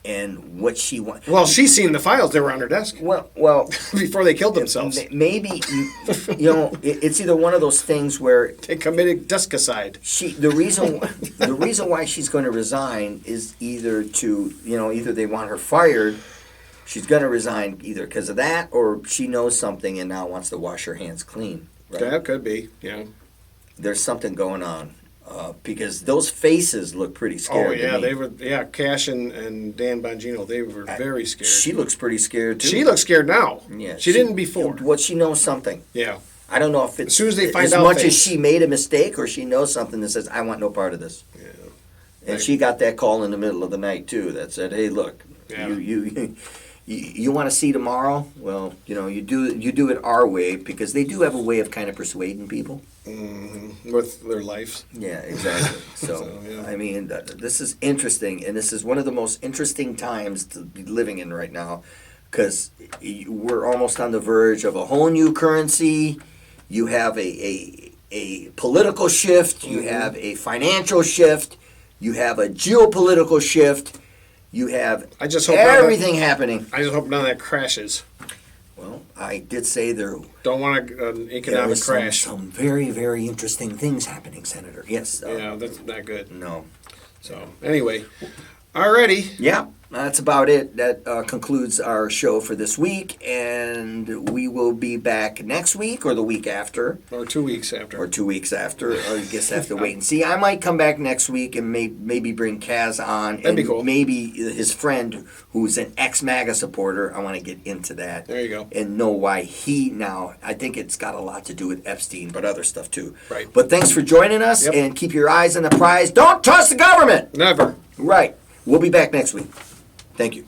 Speaker 1: and what she wants.
Speaker 2: Well, she's seen the files. They were on her desk
Speaker 1: Well,
Speaker 2: before they killed themselves.
Speaker 1: maybe it's either one of those things where
Speaker 2: They committed discicide.
Speaker 1: the reason why she's going to resign is either they want her fired. She's going to resign either because of that, or she knows something and now wants to wash her hands clean. Right?
Speaker 2: That could be. Yeah.
Speaker 1: There's something going on because those faces look pretty scared.
Speaker 2: Oh yeah,
Speaker 1: to me.
Speaker 2: they were. Yeah, Cash and Dan Bongino, they were very scared.
Speaker 1: She looks pretty scared too.
Speaker 2: She looks scared now.
Speaker 1: Yeah,
Speaker 2: she didn't before.
Speaker 1: Well, she knows something.
Speaker 2: Yeah.
Speaker 1: I don't know if it's
Speaker 2: As soon as they find
Speaker 1: as
Speaker 2: out
Speaker 1: much as
Speaker 2: things.
Speaker 1: she made a mistake or she knows something that says, I want no part of this.
Speaker 2: Yeah.
Speaker 1: And she got that call in the middle of the night too that said, hey, look,
Speaker 2: Yeah.
Speaker 1: you want to see tomorrow? Well, you do it our way because they do have a way of kind of persuading people.
Speaker 2: With their lives.
Speaker 1: Yeah, exactly. So,
Speaker 2: So, yeah.
Speaker 1: I mean, this is interesting, and this is one of the most interesting times to be living in right now because we're almost on the verge of a whole new currency. You have a political shift. You have a financial shift. You have a geopolitical shift. You have
Speaker 2: I just hope
Speaker 1: everything happening.
Speaker 2: I just hope none of that crashes.
Speaker 1: Well, I did say there
Speaker 2: Don't want an
Speaker 1: there
Speaker 2: economic
Speaker 1: is
Speaker 2: crash.
Speaker 1: some very, very interesting things happening, Senator. Yes.
Speaker 2: Yeah, that's not good.
Speaker 1: No.
Speaker 2: So anyway, alrighty.
Speaker 1: Yeah, that's about it. That concludes our show for this week, and we will be back next week or the week after.
Speaker 2: Or 2 weeks after.
Speaker 1: Or 2 weeks after. I guess I have to wait and see. I might come back next week and maybe bring Kaz on.
Speaker 2: That'd be cool.
Speaker 1: Maybe his friend, who's an ex-MAGA supporter. I want to get into that.
Speaker 2: There you go.
Speaker 1: And know why I think it's got a lot to do with Epstein, but other stuff too.
Speaker 2: Right.
Speaker 1: But thanks for joining us,
Speaker 2: Yep.
Speaker 1: and keep your eyes on the prize. Don't trust the government!
Speaker 2: Never.
Speaker 1: Right. We'll be back next week. Thank you.